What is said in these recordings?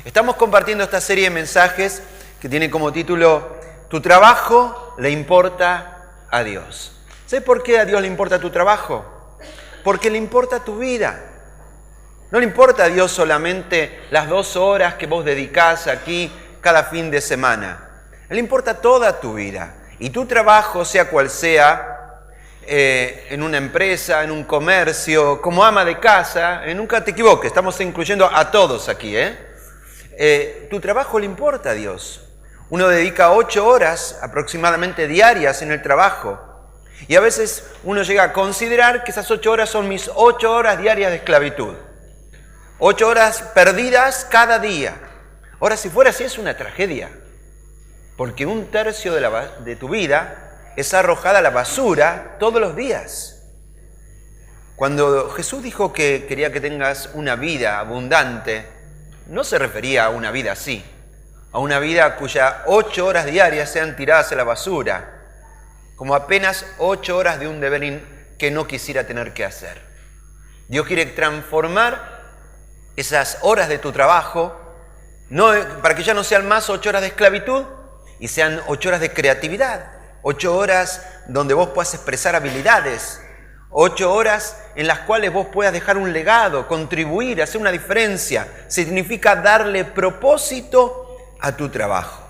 Estamos compartiendo esta serie de mensajes que tiene como título Tu trabajo le importa a Dios. ¿Sabes por qué a Dios le importa tu trabajo? Porque le importa tu vida. No le importa a Dios solamente las 2 horas que vos dedicás aquí cada fin de semana. Le importa toda tu vida. Y tu trabajo, sea cual sea, en una empresa, en un comercio, como ama de casa, nunca te equivoques, estamos incluyendo a todos aquí, tu trabajo le importa a Dios. Uno dedica 8 horas aproximadamente diarias en el trabajo. Y a veces uno llega a considerar que esas 8 horas son mis 8 horas diarias de esclavitud. 8 horas perdidas cada día. Ahora, si fuera así, es una tragedia. Porque 1/3 de tu vida es arrojada a la basura todos los días. Cuando Jesús dijo que quería que tengas una vida abundante, no se refería a una vida así, a una vida cuyas 8 horas diarias sean tiradas a la basura, como apenas 8 horas de un deber que no quisiera tener que hacer. Dios quiere transformar esas horas de tu trabajo, para que ya no sean más 8 horas de esclavitud y sean 8 horas de creatividad, 8 horas donde vos puedas expresar habilidades, 8 horas en las cuales vos puedas dejar un legado, contribuir, hacer una diferencia. Significa darle propósito a tu trabajo.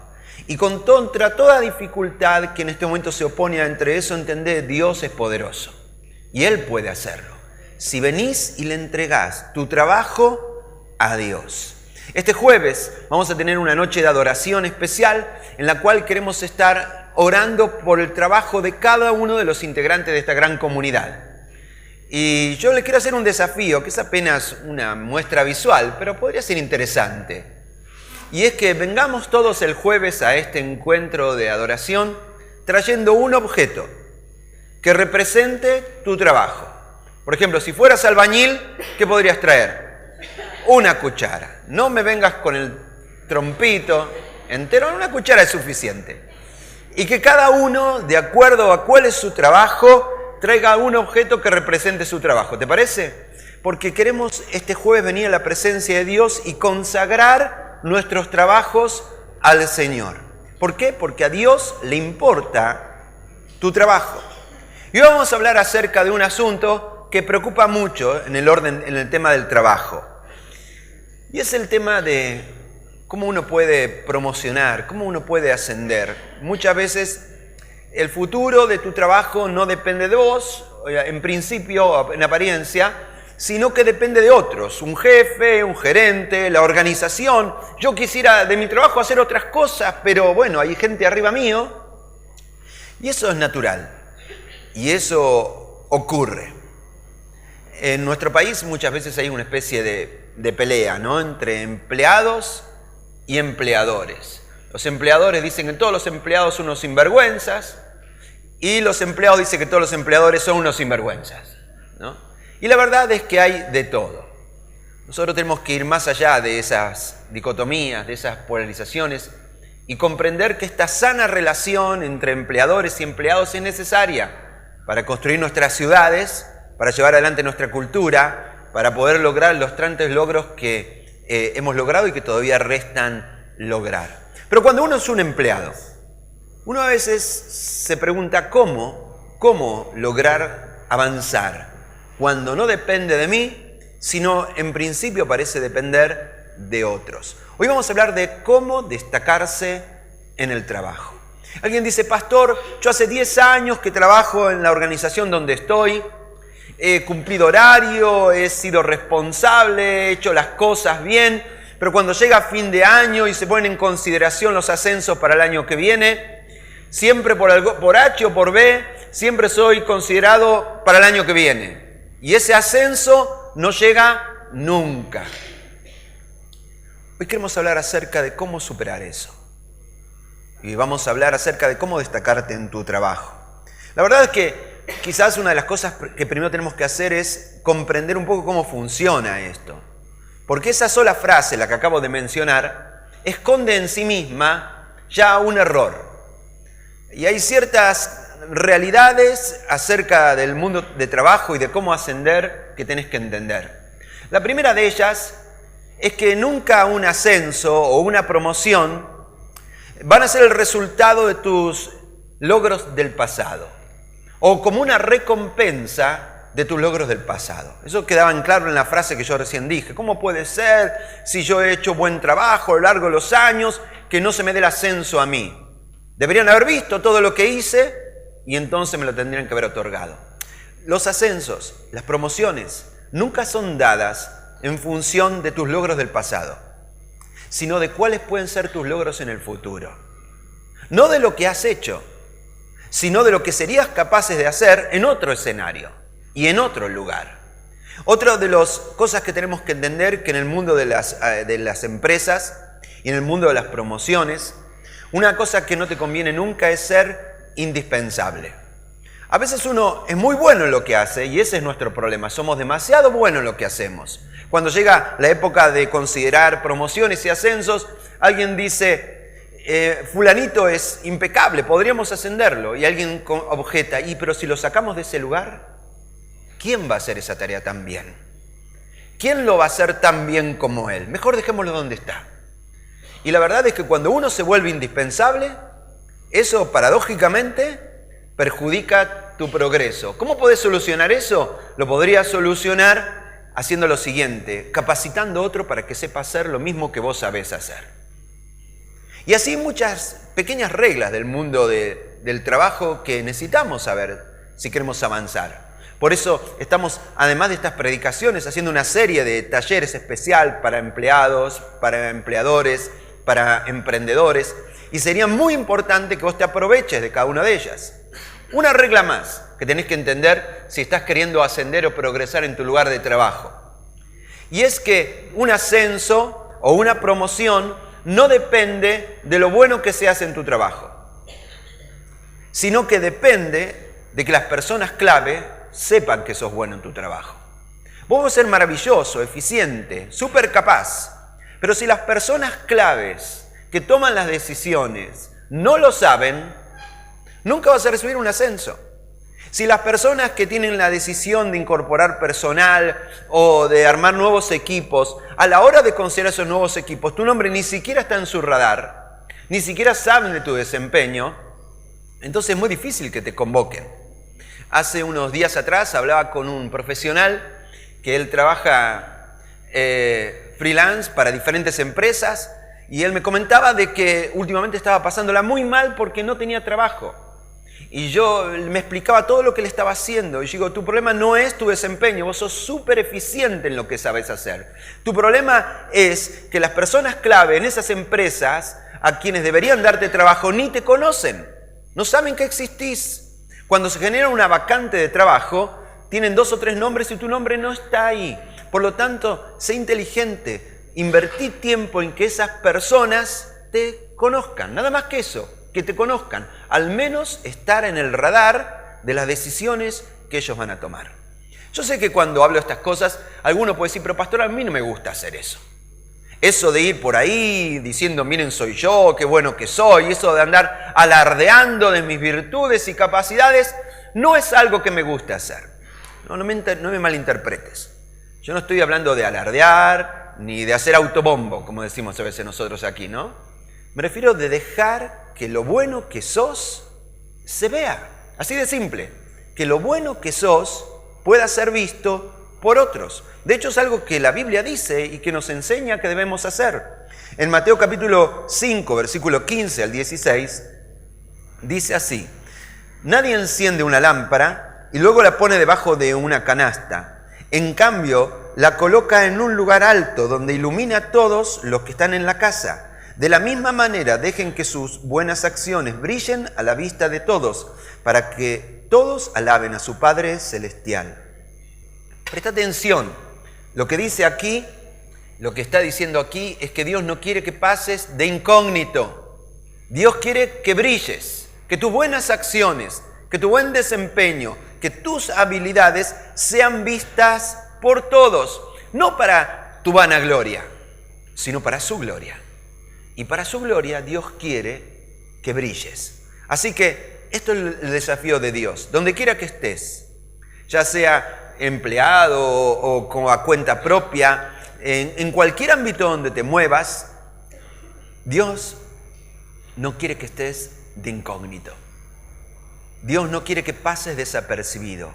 Y contra toda dificultad que en este momento se opone entre eso, entendé, Dios es poderoso. Y Él puede hacerlo. Si venís y le entregás tu trabajo a Dios. Este jueves vamos a tener una noche de adoración especial en la cual queremos estar orando por el trabajo de cada uno de los integrantes de esta gran comunidad. Y yo les quiero hacer un desafío, que es apenas una muestra visual, pero podría ser interesante. Y es que vengamos todos el jueves a este encuentro de adoración trayendo un objeto que represente tu trabajo. Por ejemplo, si fueras albañil, ¿qué podrías traer? Una cuchara. No me vengas con el trompito entero, una cuchara es suficiente. Y que cada uno, de acuerdo a cuál es su trabajo, traiga un objeto que represente su trabajo. ¿Te parece? Porque queremos este jueves venir a la presencia de Dios y consagrar nuestros trabajos al Señor. ¿Por qué? Porque a Dios le importa tu trabajo. Y hoy vamos a hablar acerca de un asunto que preocupa mucho en el tema del trabajo. Y es el tema de cómo uno puede promocionar, cómo uno puede ascender. Muchas veces el futuro de tu trabajo no depende de vos, en principio, en apariencia, sino que depende de otros. Un jefe, un gerente, la organización. Yo quisiera de mi trabajo hacer otras cosas, pero bueno, hay gente arriba mío. Y eso es natural. Y eso ocurre. En nuestro país muchas veces hay una especie de pelea, ¿no? Entre empleados y empleadores. Los empleadores dicen que todos los empleados son unos sinvergüenzas y los empleados dicen que todos los empleadores son unos sinvergüenzas, ¿no? Y la verdad es que hay de todo. Nosotros tenemos que ir más allá de esas dicotomías, de esas polarizaciones y comprender que esta sana relación entre empleadores y empleados es necesaria para construir nuestras ciudades, para llevar adelante nuestra cultura, para poder lograr los tantos logros que hemos logrado y que todavía restan lograr. Pero cuando uno es un empleado, uno a veces se pregunta cómo lograr avanzar cuando no depende de mí, sino en principio parece depender de otros. Hoy vamos a hablar de cómo destacarse en el trabajo. Alguien dice, pastor, yo hace 10 años que trabajo en la organización donde estoy, he cumplido horario, he sido responsable, he hecho las cosas bien, pero cuando llega fin de año y se ponen en consideración los ascensos para el año que viene, siempre por H o por B, siempre soy considerado para el año que viene. Y ese ascenso no llega nunca. Hoy queremos hablar acerca de cómo superar eso. Y vamos a hablar acerca de cómo destacarte en tu trabajo. La verdad es que quizás una de las cosas que primero tenemos que hacer es comprender un poco cómo funciona esto. Porque esa sola frase, la que acabo de mencionar, esconde en sí misma ya un error. Y hay ciertas realidades acerca del mundo de trabajo y de cómo ascender que tenés que entender. La primera de ellas es que nunca un ascenso o una promoción van a ser el resultado de tus logros del pasado o como una recompensa de tus logros del pasado. Eso quedaba en claro en la frase que yo recién dije. ¿Cómo puede ser, si yo he hecho buen trabajo a lo largo de los años, que no se me dé el ascenso a mí? Deberían haber visto todo lo que hice y entonces me lo tendrían que haber otorgado. Los ascensos, las promociones, nunca son dadas en función de tus logros del pasado, sino de cuáles pueden ser tus logros en el futuro. No de lo que has hecho, sino de lo que serías capaces de hacer en otro escenario y en otro lugar. Otra de las cosas que tenemos que entender que en el mundo de las empresas y en el mundo de las promociones, una cosa que no te conviene nunca es ser indispensable. A veces uno es muy bueno en lo que hace y ese es nuestro problema. Somos demasiado buenos en lo que hacemos. Cuando llega la época de considerar promociones y ascensos, alguien dice, fulanito es impecable, podríamos ascenderlo. Y alguien objeta, pero si lo sacamos de ese lugar, ¿quién va a hacer esa tarea tan bien? ¿Quién lo va a hacer tan bien como él? Mejor dejémoslo donde está. Y la verdad es que cuando uno se vuelve indispensable, eso paradójicamente perjudica tu progreso. ¿Cómo podés solucionar eso? Lo podrías solucionar haciendo lo siguiente, capacitando a otro para que sepa hacer lo mismo que vos sabés hacer. Y así muchas pequeñas reglas del mundo del trabajo que necesitamos saber si queremos avanzar. Por eso estamos, además de estas predicaciones, haciendo una serie de talleres especial para empleados, para empleadores, para emprendedores, y sería muy importante que vos te aproveches de cada una de ellas. Una regla más que tenés que entender si estás queriendo ascender o progresar en tu lugar de trabajo. Y es que un ascenso o una promoción no depende de lo bueno que se hace en tu trabajo, sino que depende de que las personas clave sepan que sos bueno en tu trabajo. Vos vas a ser maravilloso, eficiente, súper capaz, pero si las personas claves que toman las decisiones no lo saben, nunca vas a recibir un ascenso. Si las personas que tienen la decisión de incorporar personal o de armar nuevos equipos, a la hora de considerar esos nuevos equipos, tu nombre ni siquiera está en su radar, ni siquiera saben de tu desempeño, entonces es muy difícil que te convoquen. Hace unos días atrás hablaba con un profesional que él trabaja freelance para diferentes empresas y él me comentaba de que últimamente estaba pasándola muy mal porque no tenía trabajo. Y yo me explicaba todo lo que le estaba haciendo. Y yo digo, tu problema no es tu desempeño, vos sos súper eficiente en lo que sabes hacer. Tu problema es que las personas clave en esas empresas, a quienes deberían darte trabajo, ni te conocen. No saben que existís. Cuando se genera una vacante de trabajo, tienen 2 o 3 nombres y tu nombre no está ahí. Por lo tanto, sé inteligente. Invertí tiempo en que esas personas te conozcan. Nada más que eso. Que te conozcan, al menos estar en el radar de las decisiones que ellos van a tomar. Yo sé que cuando hablo de estas cosas, alguno puede decir, pero pastor, a mí no me gusta hacer eso. Eso de ir por ahí diciendo, miren, soy yo, qué bueno que soy, eso de andar alardeando de mis virtudes y capacidades, no es algo que me gusta hacer. No me malinterpretes. Yo no estoy hablando de alardear, ni de hacer autobombo, como decimos a veces nosotros aquí, ¿no? Me refiero de dejar que lo bueno que sos se vea. Así de simple. Que lo bueno que sos pueda ser visto por otros. De hecho, es algo que la Biblia dice y que nos enseña que debemos hacer. En Mateo capítulo 5, versículo 15 al 16, dice así: nadie enciende una lámpara y luego la pone debajo de una canasta. En cambio, la coloca en un lugar alto donde ilumina a todos los que están en la casa. De la misma manera, dejen que sus buenas acciones brillen a la vista de todos, para que todos alaben a su Padre Celestial. Presta atención. Lo que dice aquí, lo que está diciendo aquí, es que Dios no quiere que pases de incógnito. Dios quiere que brilles, que tus buenas acciones, que tu buen desempeño, que tus habilidades sean vistas por todos. No para tu vanagloria, sino para su gloria. Y para su gloria Dios quiere que brilles. Así que esto es el desafío de Dios. Donde quiera que estés, ya sea empleado o a cuenta propia, en cualquier ámbito donde te muevas, Dios no quiere que estés de incógnito. Dios no quiere que pases desapercibido.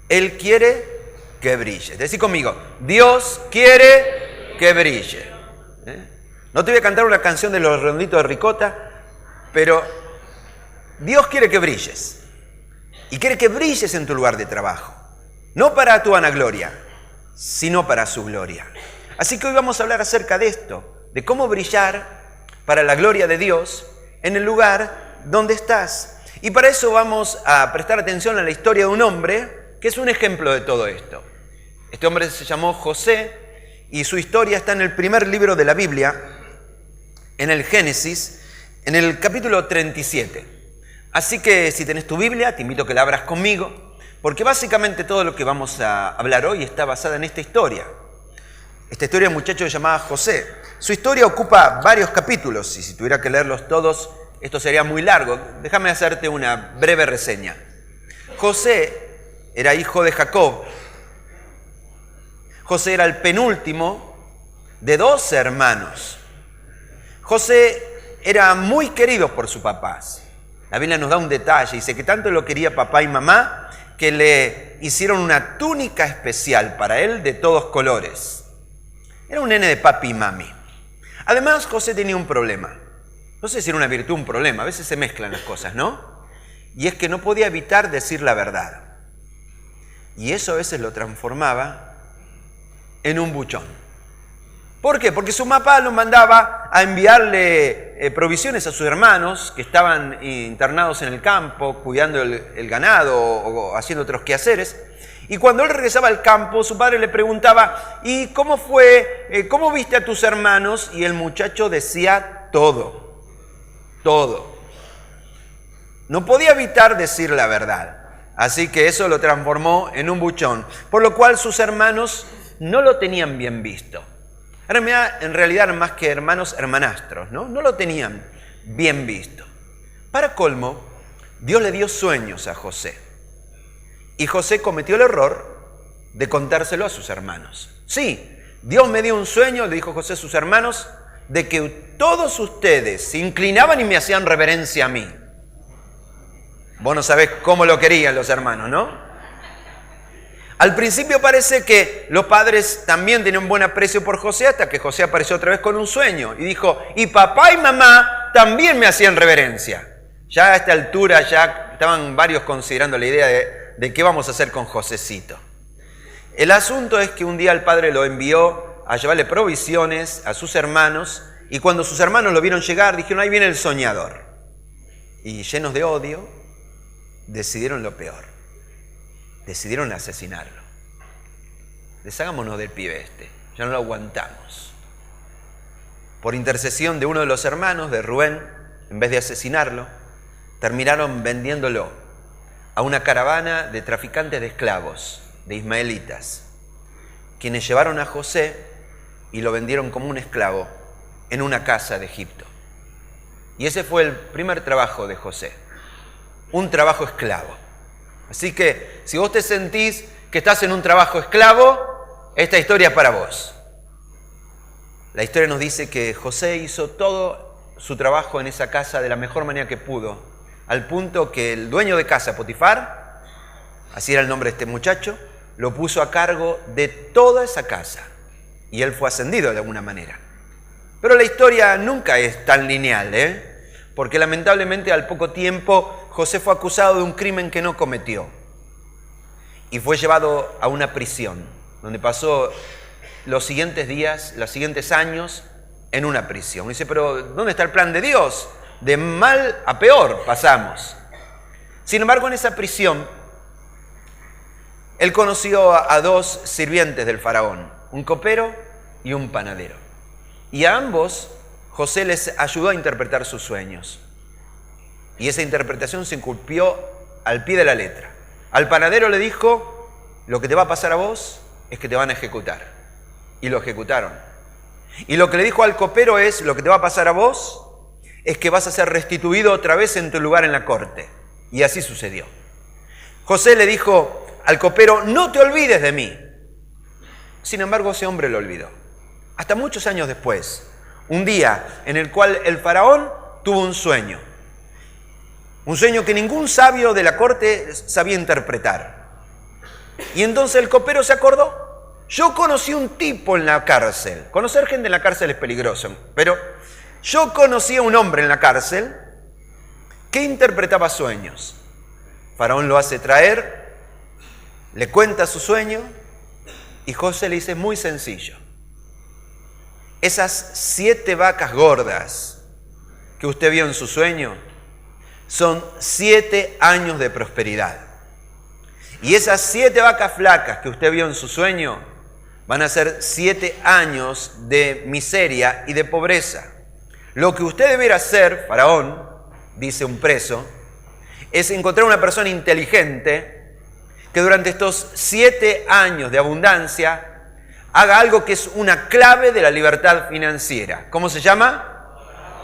Él quiere que brilles. Decí conmigo, Dios quiere que brille. No te voy a cantar una canción de los Redonditos de Ricota, pero Dios quiere que brilles. Y quiere que brilles en tu lugar de trabajo. No para tu vanagloria, sino para su gloria. Así que hoy vamos a hablar acerca de esto, de cómo brillar para la gloria de Dios en el lugar donde estás. Y para eso vamos a prestar atención a la historia de un hombre que es un ejemplo de todo esto. Este hombre se llamó José y su historia está en el primer libro de la Biblia, en el Génesis, en el capítulo 37. Así que si tenés tu Biblia, te invito a que la abras conmigo, porque básicamente todo lo que vamos a hablar hoy está basada en esta historia. Esta historia de un muchacho llamado José. Su historia ocupa varios capítulos y si tuviera que leerlos todos, esto sería muy largo. Déjame hacerte una breve reseña. José era hijo de Jacob. José era el penúltimo de 12 hermanos. José era muy querido por sus papás. La Biblia nos da un detalle, dice que tanto lo quería papá y mamá que le hicieron una túnica especial para él de todos colores. Era un nene de papi y mami. Además, José tenía un problema. No sé si era una virtud o un problema, a veces se mezclan las cosas, ¿no? Y es que no podía evitar decir la verdad. Y eso a veces lo transformaba en un buchón. ¿Por qué? Porque su papá lo mandaba a enviarle provisiones a sus hermanos que estaban internados en el campo, cuidando el ganado o haciendo otros quehaceres. Y cuando él regresaba al campo, su padre le preguntaba, ¿y cómo fue? ¿Cómo viste a tus hermanos? Y el muchacho decía todo. No podía evitar decir la verdad. Así que eso lo transformó en un buchón, por lo cual sus hermanos no lo tenían bien visto. En realidad eran más que hermanos, hermanastros, ¿no? No lo tenían bien visto. Para colmo, Dios le dio sueños a José. Y José cometió el error de contárselo a sus hermanos. Sí, Dios me dio un sueño, le dijo José a sus hermanos, de que todos ustedes se inclinaban y me hacían reverencia a mí. Vos no sabés cómo lo querían los hermanos, ¿no? Al principio parece que los padres también tenían un buen aprecio por José, hasta que José apareció otra vez con un sueño y dijo, y papá y mamá también me hacían reverencia. Ya a esta altura ya estaban varios considerando la idea de qué vamos a hacer con Josecito. El asunto es que un día el padre lo envió a llevarle provisiones a sus hermanos y cuando sus hermanos lo vieron llegar dijeron, ahí viene el soñador. Y llenos de odio, decidieron lo peor. Decidieron asesinarlo. Deshagámonos del pibe este, ya no lo aguantamos. Por intercesión de uno de los hermanos, de Rubén, en vez de asesinarlo, terminaron vendiéndolo a una caravana de traficantes de esclavos, de ismaelitas, quienes llevaron a José y lo vendieron como un esclavo en una casa de Egipto. Y ese fue el primer trabajo de José, un trabajo esclavo. Así que si vos te sentís que estás en un trabajo esclavo, esta historia es para vos. La historia nos dice que José hizo todo su trabajo en esa casa de la mejor manera que pudo, al punto que el dueño de casa, Potifar, así era el nombre de este muchacho, lo puso a cargo de toda esa casa. Y él fue ascendido de alguna manera. Pero la historia nunca es tan lineal, porque lamentablemente al poco tiempo José fue acusado de un crimen que no cometió y fue llevado a una prisión, donde pasó los siguientes días, los siguientes años en una prisión. Dice, pero ¿dónde está el plan de Dios? De mal a peor pasamos. Sin embargo, en esa prisión, él conoció a dos sirvientes del faraón, un copero y un panadero. Y a ambos José les ayudó a interpretar sus sueños. Y esa interpretación se cumplió al pie de la letra. Al panadero le dijo, lo que te va a pasar a vos es que te van a ejecutar. Y lo ejecutaron. Y lo que le dijo al copero es, lo que te va a pasar a vos es que vas a ser restituido otra vez en tu lugar en la corte. Y así sucedió. José le dijo al copero, no te olvides de mí. Sin embargo, ese hombre lo olvidó. hasta muchos años después, un día en el cual el faraón tuvo un sueño que ningún sabio de la corte sabía interpretar. Y entonces el copero se acordó: yo conocí un tipo en la cárcel. Conocer gente en la cárcel es peligroso, pero yo conocí a un hombre en la cárcel que interpretaba sueños. Faraón lo hace traer, le cuenta su sueño y José le dice: muy sencillo. Esas 7 vacas gordas que usted vio en su sueño son 7 años de prosperidad. Y esas 7 vacas flacas que usted vio en su sueño van a ser 7 años de miseria y de pobreza. Lo que usted deberá hacer, faraón, dice un preso, es encontrar una persona inteligente que durante estos 7 años de abundancia haga algo que es una clave de la libertad financiera. ¿Cómo se llama?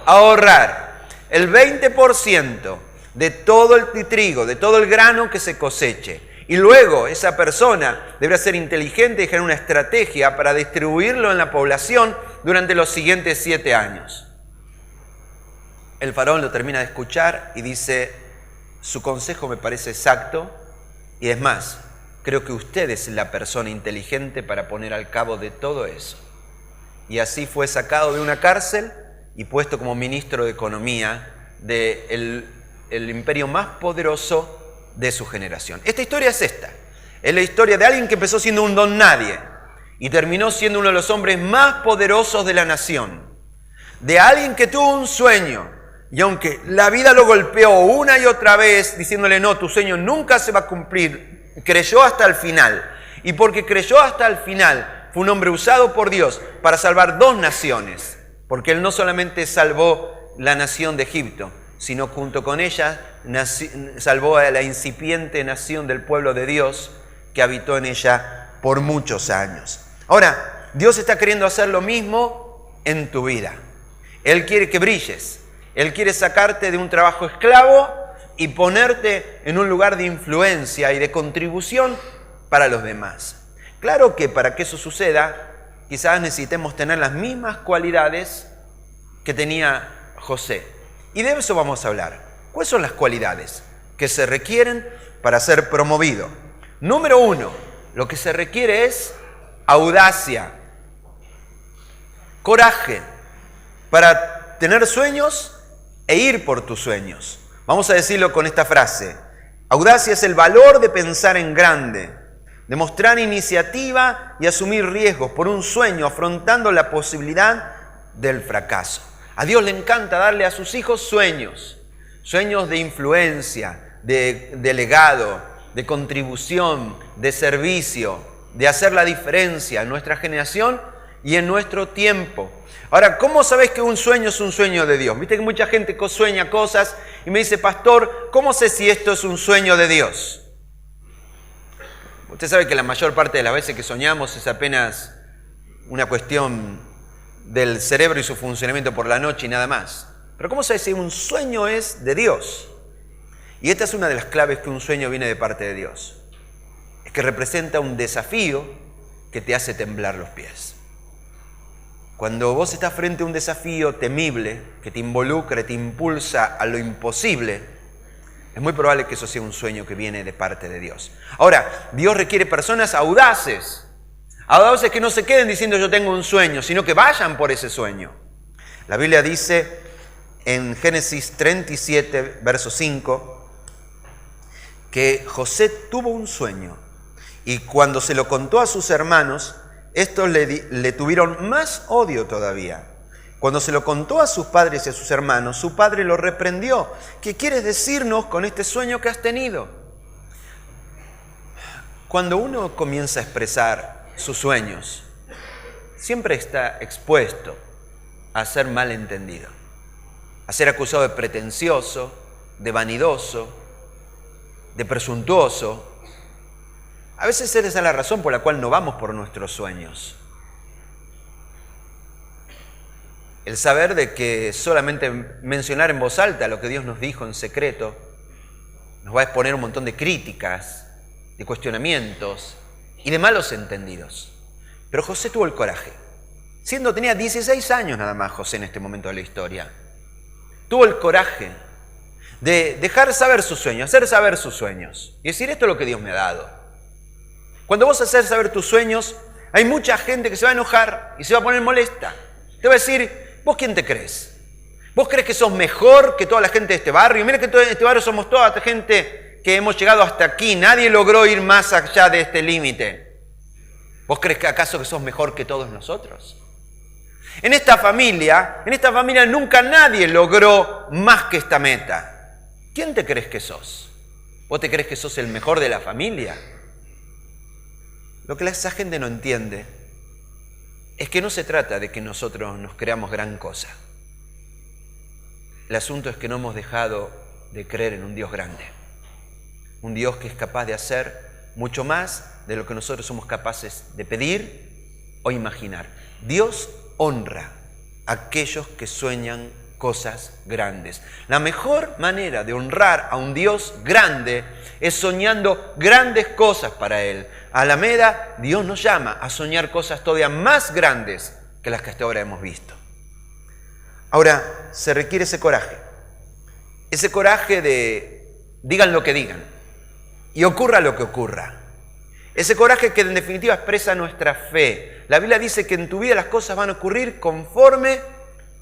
Ahorrar el 20% de todo el trigo, de todo el grano que se coseche. Y luego esa persona deberá ser inteligente y generar una estrategia para distribuirlo en la población durante los siguientes 7 años. El faraón lo termina de escuchar y dice: su consejo me parece exacto y es más, creo que usted es la persona inteligente para poner al cabo de todo eso. Y así fue sacado de una cárcel y puesto como ministro de Economía del imperio más poderoso de su generación. Esta historia es esta. Es la historia de alguien que empezó siendo un don nadie y terminó siendo uno de los hombres más poderosos de la nación. De alguien que tuvo un sueño y aunque la vida lo golpeó una y otra vez diciéndole: no, tu sueño nunca se va a cumplir, creyó hasta el final. Y porque creyó hasta el final, fue un hombre usado por Dios para salvar 2 naciones. Porque él no solamente salvó la nación de Egipto, sino junto con ella salvó a la incipiente nación del pueblo de Dios que habitó en ella por muchos años. Ahora, Dios está queriendo hacer lo mismo en tu vida. Él quiere que brilles. Él quiere sacarte de un trabajo esclavo y ponerte en un lugar de influencia y de contribución para los demás. Claro que para que eso suceda, quizás necesitemos tener las mismas cualidades que tenía José. Y de eso vamos a hablar. ¿Cuáles son las cualidades que se requieren para ser promovido? Número 1, lo que se requiere es audacia, coraje para tener sueños e ir por tus sueños. Vamos a decirlo con esta frase: audacia es el valor de pensar en grande, de mostrar iniciativa y asumir riesgos por un sueño, afrontando la posibilidad del fracaso. A Dios le encanta darle a sus hijos sueños de influencia, de legado, de contribución, de servicio, de hacer la diferencia en nuestra generación y en nuestro tiempo. Ahora, ¿cómo sabes que un sueño es un sueño de Dios? Viste que mucha gente sueña cosas y me dice: pastor, ¿cómo sé si esto es un sueño de Dios? Usted sabe que la mayor parte de las veces que soñamos es apenas una cuestión del cerebro y su funcionamiento por la noche y nada más. Pero ¿cómo sabes si un sueño es de Dios? Y esta es una de las claves que un sueño viene de parte de Dios. Es que representa un desafío que te hace temblar los pies. Cuando vos estás frente a un desafío temible que te involucra, te impulsa a lo imposible, es muy probable que eso sea un sueño que viene de parte de Dios. Ahora, Dios requiere personas audaces que no se queden diciendo yo tengo un sueño, sino que vayan por ese sueño. La Biblia dice en Génesis 37, verso 5, que José tuvo un sueño y cuando se lo contó a sus hermanos, estos le tuvieron más odio todavía. Cuando se lo contó a sus padres y a sus hermanos, su padre lo reprendió. ¿Qué quieres decirnos con este sueño que has tenido? Cuando uno comienza a expresar sus sueños, siempre está expuesto a ser malentendido, a ser acusado de pretencioso, de vanidoso, de presuntuoso. A veces esa es la razón por la cual no vamos por nuestros sueños. El saber de que solamente mencionar en voz alta lo que Dios nos dijo en secreto nos va a exponer un montón de críticas, de cuestionamientos y de malos entendidos. Pero José tuvo el coraje Tenía 16 años nada más José en este momento de la historia. Tuvo el coraje de dejar saber sus sueños, hacer saber sus sueños. Y decir, esto es lo que Dios me ha dado. Cuando vos haces saber tus sueños, hay mucha gente que se va a enojar y se va a poner molesta. Te va a decir, ¿vos quién te crees? ¿Vos crees que sos mejor que toda la gente de este barrio? Mira que en este barrio somos toda esta gente que hemos llegado hasta aquí. Nadie logró ir más allá de este límite. ¿Vos crees que acaso que sos mejor que todos nosotros? En esta familia nunca nadie logró más que esta meta. ¿Quién te crees que sos? ¿Vos te crees que sos el mejor de la familia? Lo que esa gente no entiende es que no se trata de que nosotros nos creamos gran cosa. El asunto es que no hemos dejado de creer en un Dios grande. Un Dios que es capaz de hacer mucho más de lo que nosotros somos capaces de pedir o imaginar. Dios honra a aquellos que sueñan cosas grandes. La mejor manera de honrar a un Dios grande es soñando grandes cosas para Él. A Alameda, Dios nos llama a soñar cosas todavía más grandes que las que hasta ahora hemos visto. Ahora, se requiere ese coraje de digan lo que digan y ocurra lo que ocurra. Ese coraje que en definitiva expresa nuestra fe. La Biblia dice que en tu vida las cosas van a ocurrir conforme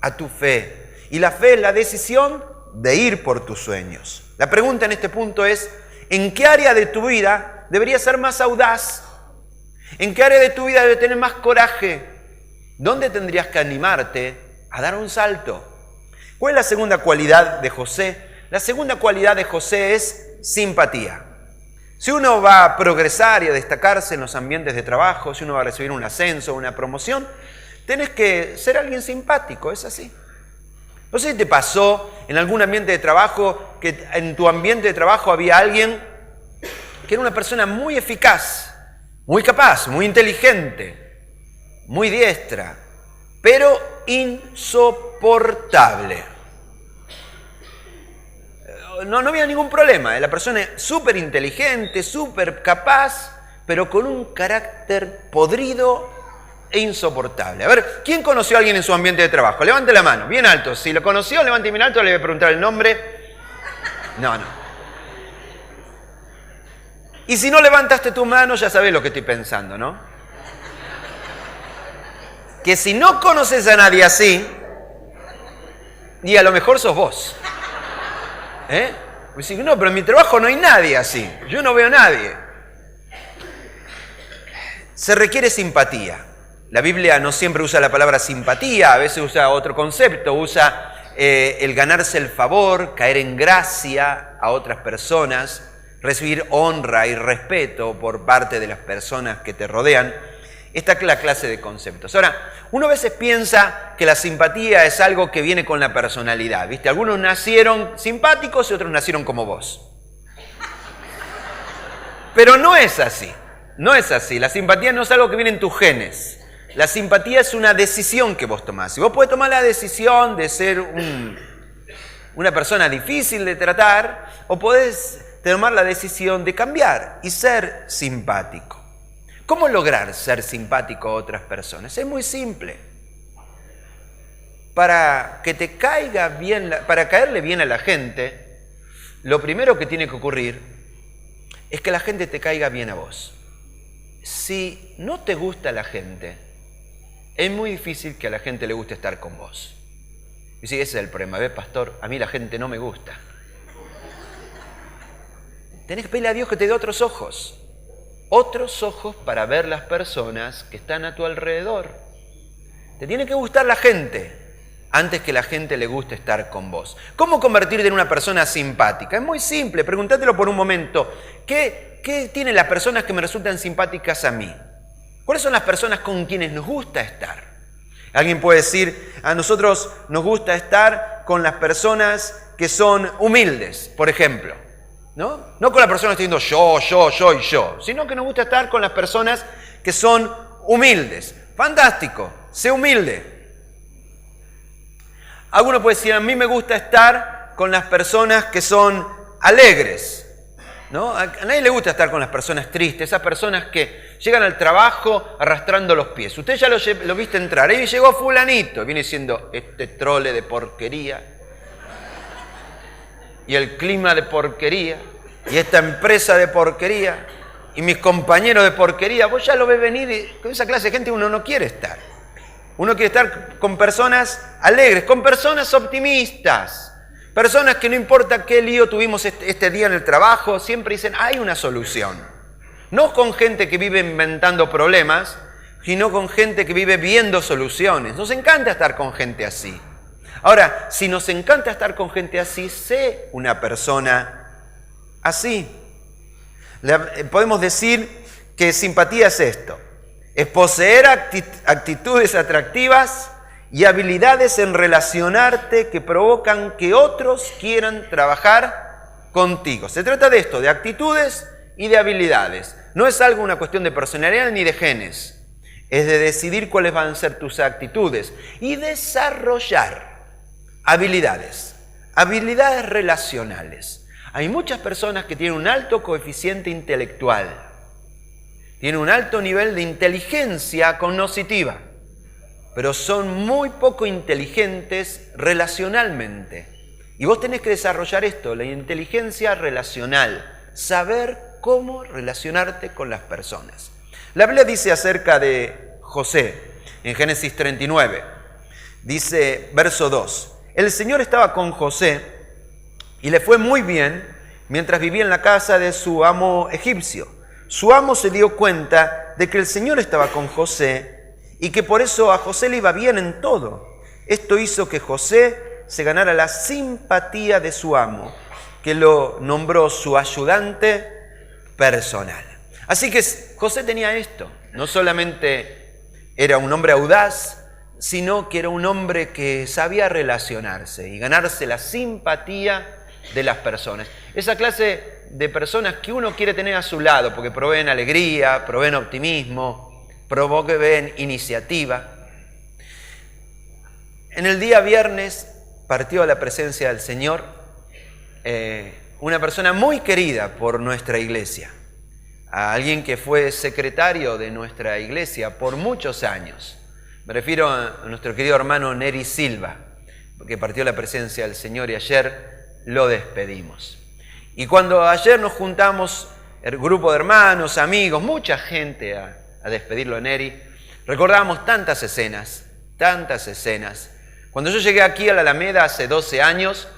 a tu fe. Y la fe es la decisión de ir por tus sueños. La pregunta en este punto es, ¿en qué área de tu vida deberías ser más audaz? ¿En qué área de tu vida debes tener más coraje? ¿Dónde tendrías que animarte a dar un salto? ¿Cuál es la segunda cualidad de José? La segunda cualidad de José es simpatía. Si uno va a progresar y a destacarse en los ambientes de trabajo, si uno va a recibir un ascenso o una promoción, tenés que ser alguien simpático, es así. No sé si te pasó en algún ambiente de trabajo que en tu ambiente de trabajo había alguien que era una persona muy eficaz, muy capaz, muy inteligente, muy diestra, pero insoportable. No había ningún problema. La persona es súper inteligente, súper capaz, pero con un carácter podrido e insoportable. A ver, ¿quién conoció a alguien en su ambiente de trabajo? Levante la mano, bien alto. Si lo conoció, levante bien alto, le voy a preguntar el nombre. No. Y si no levantaste tu mano, ya sabés lo que estoy pensando, ¿no? Que si no conoces a nadie así, y a lo mejor sos vos. Pues no, pero en mi trabajo no hay nadie así. Yo no veo a nadie. Se requiere simpatía. La Biblia no siempre usa la palabra simpatía, a veces usa otro concepto, usa el ganarse el favor, caer en gracia a otras personas, recibir honra y respeto por parte de las personas que te rodean. Esta es la clase de conceptos. Ahora, uno a veces piensa que la simpatía es algo que viene con la personalidad, ¿viste? Algunos nacieron simpáticos y otros nacieron como vos. Pero no es así, no es así. La simpatía no es algo que viene en tus genes. La simpatía es una decisión que vos tomás. Y vos podés tomar la decisión de ser una persona difícil de tratar, o podés tomar la decisión de cambiar y ser simpático. ¿Cómo lograr ser simpático a otras personas? Es muy simple. Para que te caiga bien, para caerle bien a la gente, lo primero que tiene que ocurrir es que la gente te caiga bien a vos. Si no te gusta la gente, es muy difícil que a la gente le guste estar con vos. Y sí, ese es el problema. ¿Ves, pastor? A mí la gente no me gusta. Tenés que pedirle a Dios que te dé otros ojos. Otros ojos para ver las personas que están a tu alrededor. Te tiene que gustar la gente antes que la gente le guste estar con vos. ¿Cómo convertirte en una persona simpática? Es muy simple, pregúntatelo por un momento. ¿Qué tienen las personas que me resultan simpáticas a mí? ¿Cuáles son las personas con quienes nos gusta estar? Alguien puede decir, a nosotros nos gusta estar con las personas que son humildes, por ejemplo. ¿No? No con la persona que está diciendo yo y yo, sino que nos gusta estar con las personas que son humildes. Fantástico, sé humilde. Alguno puede decir, a mí me gusta estar con las personas que son alegres. ¿no? A nadie le gusta estar con las personas tristes, esas personas que llegan al trabajo arrastrando los pies. Usted ya lo viste entrar, ahí llegó fulanito, viene diciendo, este trole de porquería, y el clima de porquería, y esta empresa de porquería, y mis compañeros de porquería. Vos ya lo ves venir, y con esa clase de gente uno no quiere estar. Uno quiere estar con personas alegres, con personas optimistas. Personas que no importa qué lío tuvimos este día en el trabajo, siempre dicen, hay una solución. No con gente que vive inventando problemas, sino con gente que vive viendo soluciones. Nos encanta estar con gente así. Ahora, si nos encanta estar con gente así, sé una persona así. Podemos decir que simpatía es esto. Es poseer actitudes atractivas y habilidades en relacionarte que provocan que otros quieran trabajar contigo. Se trata de esto, de actitudes y de habilidades. No es algo una cuestión de personalidad ni de genes. Es de decidir cuáles van a ser tus actitudes y desarrollar habilidades relacionales. Hay muchas personas que tienen un alto coeficiente intelectual, tienen un alto nivel de inteligencia cognitiva, pero son muy poco inteligentes relacionalmente. Y vos tenés que desarrollar esto, la inteligencia relacional, saber cómo relacionarte con las personas. La Biblia dice acerca de José, en Génesis 39, dice, verso 2, el Señor estaba con José y le fue muy bien mientras vivía en la casa de su amo egipcio. Su amo se dio cuenta de que el Señor estaba con José y que por eso a José le iba bien en todo. Esto hizo que José se ganara la simpatía de su amo, que lo nombró su ayudante personal. Así que José tenía esto. No solamente era un hombre audaz, sino que era un hombre que sabía relacionarse y ganarse la simpatía de las personas. Esa clase de personas que uno quiere tener a su lado porque proveen alegría, proveen optimismo, proveen iniciativa. En el día viernes partió a la presencia del Señor una persona muy querida por nuestra iglesia, a alguien que fue secretario de nuestra iglesia por muchos años. Me refiero a nuestro querido hermano Neri Silva, que partió a la presencia del Señor y ayer lo despedimos. Y cuando ayer nos juntamos, el grupo de hermanos, amigos, mucha gente a despedirlo a Neri, recordábamos tantas escenas. Cuando yo llegué aquí a la Alameda hace 12 años,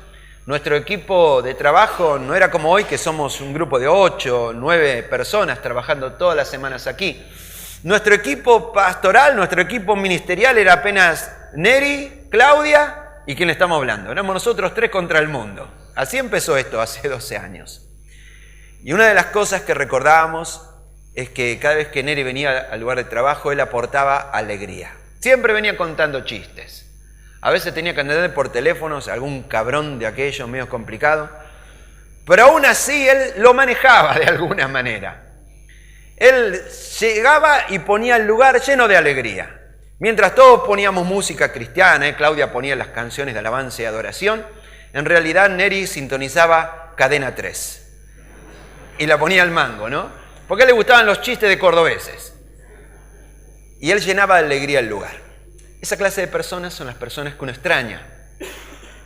nuestro equipo de trabajo no era como hoy, que somos un grupo de 8, 9 personas trabajando todas las semanas aquí. Nuestro equipo pastoral, nuestro equipo ministerial era apenas Neri, Claudia y quien le estamos hablando. Éramos nosotros 3 contra el mundo. Así empezó esto hace 12 años. Y una de las cosas que recordábamos es que cada vez que Neri venía al lugar de trabajo, él aportaba alegría. Siempre venía contando chistes. A veces tenía que atender por teléfonos a algún cabrón de aquellos medio complicado, pero aún así él lo manejaba de alguna manera. Él llegaba y ponía el lugar lleno de alegría. Mientras todos poníamos música cristiana, Claudia ponía las canciones de alabanza y adoración, en realidad Neri sintonizaba Cadena 3 y la ponía al mango, ¿no? Porque a él le gustaban los chistes de cordobeses. Y él llenaba de alegría el lugar. Esa clase de personas son las personas que uno extraña.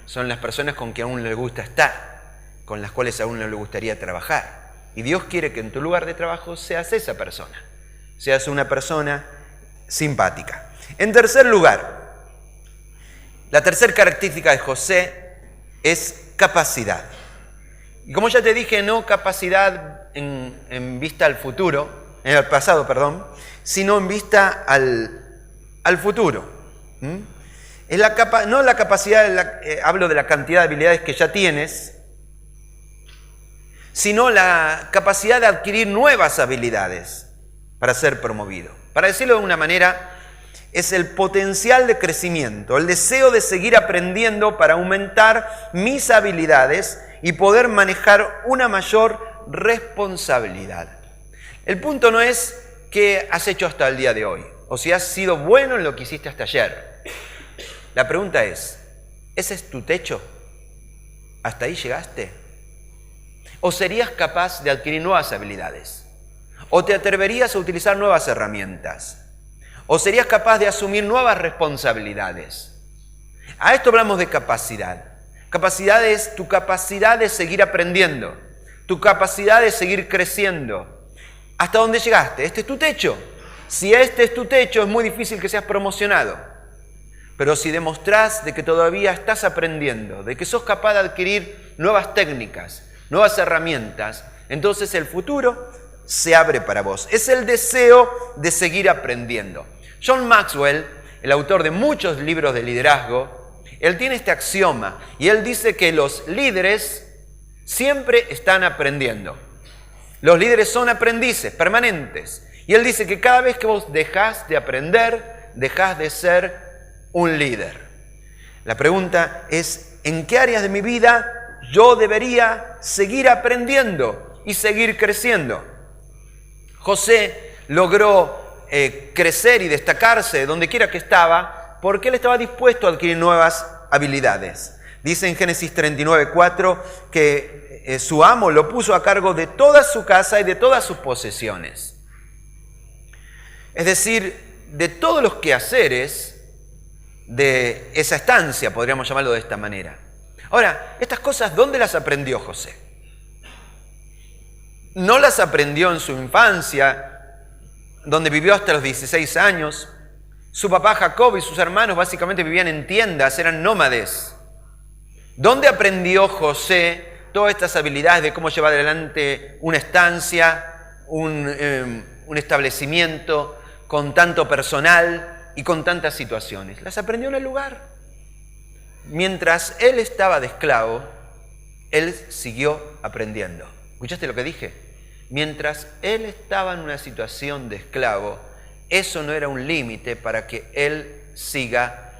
Son las personas con quien a uno le gusta estar, con las cuales a uno le gustaría trabajar. Y Dios quiere que en tu lugar de trabajo seas esa persona. Seas una persona simpática. En tercer lugar, la tercera característica de José es capacidad. Y como ya te dije, no capacidad en vista al futuro, en el pasado, perdón, sino en vista al futuro. Es no la capacidad, hablo de la cantidad de habilidades que ya tienes, sino la capacidad de adquirir nuevas habilidades para ser promovido. Para decirlo de una manera, es el potencial de crecimiento, el deseo de seguir aprendiendo para aumentar mis habilidades y poder manejar una mayor responsabilidad. El punto no es qué has hecho hasta el día de hoy, o si has sido bueno en lo que hiciste hasta ayer. La pregunta es, ¿ese es tu techo? ¿Hasta ahí llegaste? ¿O serías capaz de adquirir nuevas habilidades? ¿O te atreverías a utilizar nuevas herramientas? ¿O serías capaz de asumir nuevas responsabilidades? A esto hablamos de capacidad. Capacidad es tu capacidad de seguir aprendiendo, tu capacidad de seguir creciendo. ¿Hasta dónde llegaste? Este es tu techo. Si este es tu techo, es muy difícil que seas promocionado. Pero si demostrás de que todavía estás aprendiendo, de que sos capaz de adquirir nuevas técnicas, nuevas herramientas, entonces el futuro se abre para vos. Es el deseo de seguir aprendiendo. John Maxwell, el autor de muchos libros de liderazgo, él tiene este axioma y él dice que los líderes siempre están aprendiendo. Los líderes son aprendices permanentes. Y él dice que cada vez que vos dejás de aprender, dejás de ser un líder. La pregunta es, ¿en qué áreas de mi vida yo debería seguir aprendiendo y seguir creciendo? José logró crecer y destacarse donde quiera que estaba porque él estaba dispuesto a adquirir nuevas habilidades. Dice en Génesis 39:4 que su amo lo puso a cargo de toda su casa y de todas sus posesiones. Es decir, de todos los quehaceres de esa estancia, podríamos llamarlo de esta manera. Ahora, estas cosas, ¿dónde las aprendió José? No las aprendió en su infancia, donde vivió hasta los 16 años. Su papá Jacob y sus hermanos básicamente vivían en tiendas, eran nómades. ¿Dónde aprendió José todas estas habilidades de cómo llevar adelante una estancia, un establecimiento con tanto personal y con tantas situaciones? Las aprendió en el lugar. Mientras él estaba de esclavo, él siguió aprendiendo. ¿Escuchaste lo que dije? Mientras él estaba en una situación de esclavo, eso no era un límite para que él siga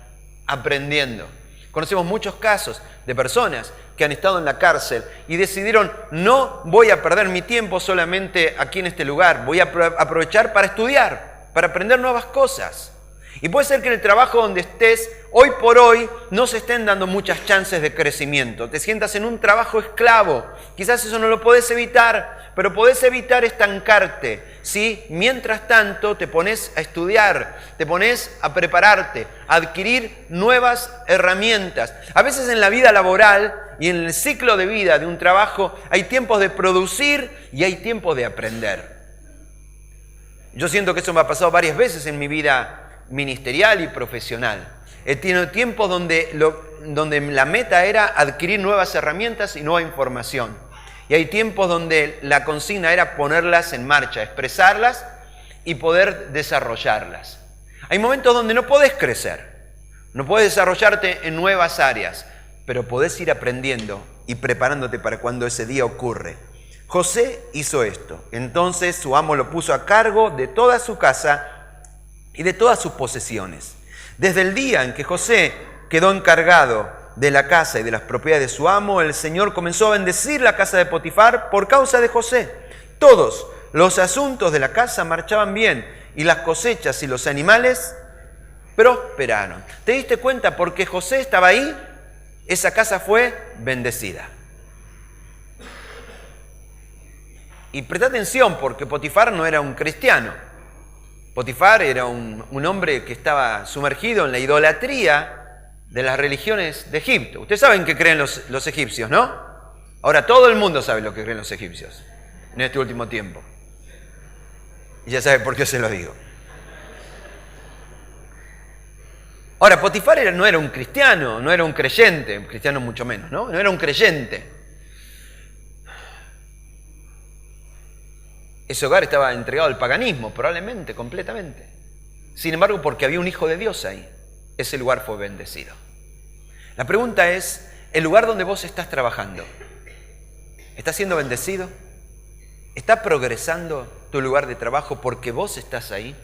aprendiendo. Conocemos muchos casos de personas que han estado en la cárcel y decidieron, no voy a perder mi tiempo solamente aquí en este lugar, voy a aprovechar para estudiar, para aprender nuevas cosas. Y puede ser que en el trabajo donde estés, hoy por hoy, no se estén dando muchas chances de crecimiento. Te sientas en un trabajo esclavo. Quizás eso no lo podés evitar, pero podés evitar estancarte, ¿sí? Mientras tanto, te pones a estudiar, te pones a prepararte, a adquirir nuevas herramientas. A veces en la vida laboral y en el ciclo de vida de un trabajo hay tiempos de producir y hay tiempos de aprender. Yo siento que eso me ha pasado varias veces en mi vida ministerial y profesional. He tenido tiempos donde la meta era adquirir nuevas herramientas y nueva información. Y hay tiempos donde la consigna era ponerlas en marcha, expresarlas y poder desarrollarlas. Hay momentos donde no podés crecer, no podés desarrollarte en nuevas áreas, pero podés ir aprendiendo y preparándote para cuando ese día ocurre. José hizo esto. Entonces su amo lo puso a cargo de toda su casa y de todas sus posesiones. Desde el día en que José quedó encargado de la casa y de las propiedades de su amo, el Señor comenzó a bendecir la casa de Potifar por causa de José. Todos los asuntos de la casa marchaban bien y las cosechas y los animales prosperaron. ¿Te diste cuenta? Porque José estaba ahí, esa casa fue bendecida. Y presta atención, porque Potifar no era un cristiano. Potifar era un hombre que estaba sumergido en la idolatría de las religiones de Egipto. Ustedes saben qué creen los egipcios, ¿no? Ahora todo el mundo sabe lo que creen los egipcios en este último tiempo. Y ya sabe por qué se lo digo. Ahora, Potifar no era un cristiano, no era un creyente, un cristiano mucho menos, ¿no? No era un creyente. Ese hogar estaba entregado al paganismo, probablemente, completamente. Sin embargo, porque había un hijo de Dios ahí, ese lugar fue bendecido. La pregunta es, ¿el lugar donde vos estás trabajando está siendo bendecido? ¿Está progresando tu lugar de trabajo porque vos estás ahí?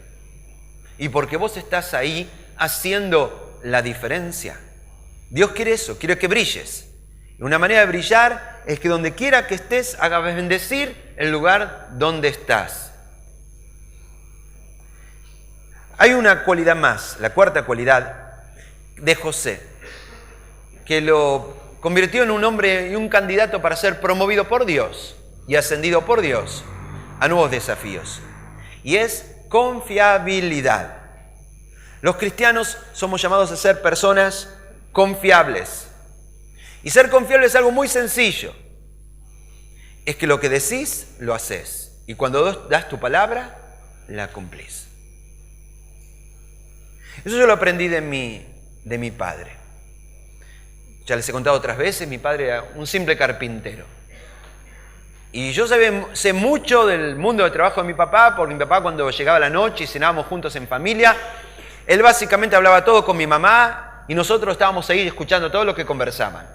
Y porque vos estás ahí haciendo la diferencia. Dios quiere eso, quiere que brilles. Y una manera de brillar es que donde quiera que estés, hagas bendecir el lugar donde estás. Hay una cualidad más, la cuarta cualidad de José, que lo convirtió en un hombre y un candidato para ser promovido por Dios y ascendido por Dios a nuevos desafíos. Y es confiabilidad. Los cristianos somos llamados a ser personas confiables. Y ser confiable es algo muy sencillo. Es que lo que decís, lo haces. Y cuando das tu palabra, la cumplís. Eso yo lo aprendí de mi padre. Ya les he contado otras veces, mi padre era un simple carpintero. Y yo sé mucho del mundo de trabajo de mi papá, porque mi papá cuando llegaba la noche y cenábamos juntos en familia, él básicamente hablaba todo con mi mamá y nosotros estábamos ahí escuchando todo lo que conversaban.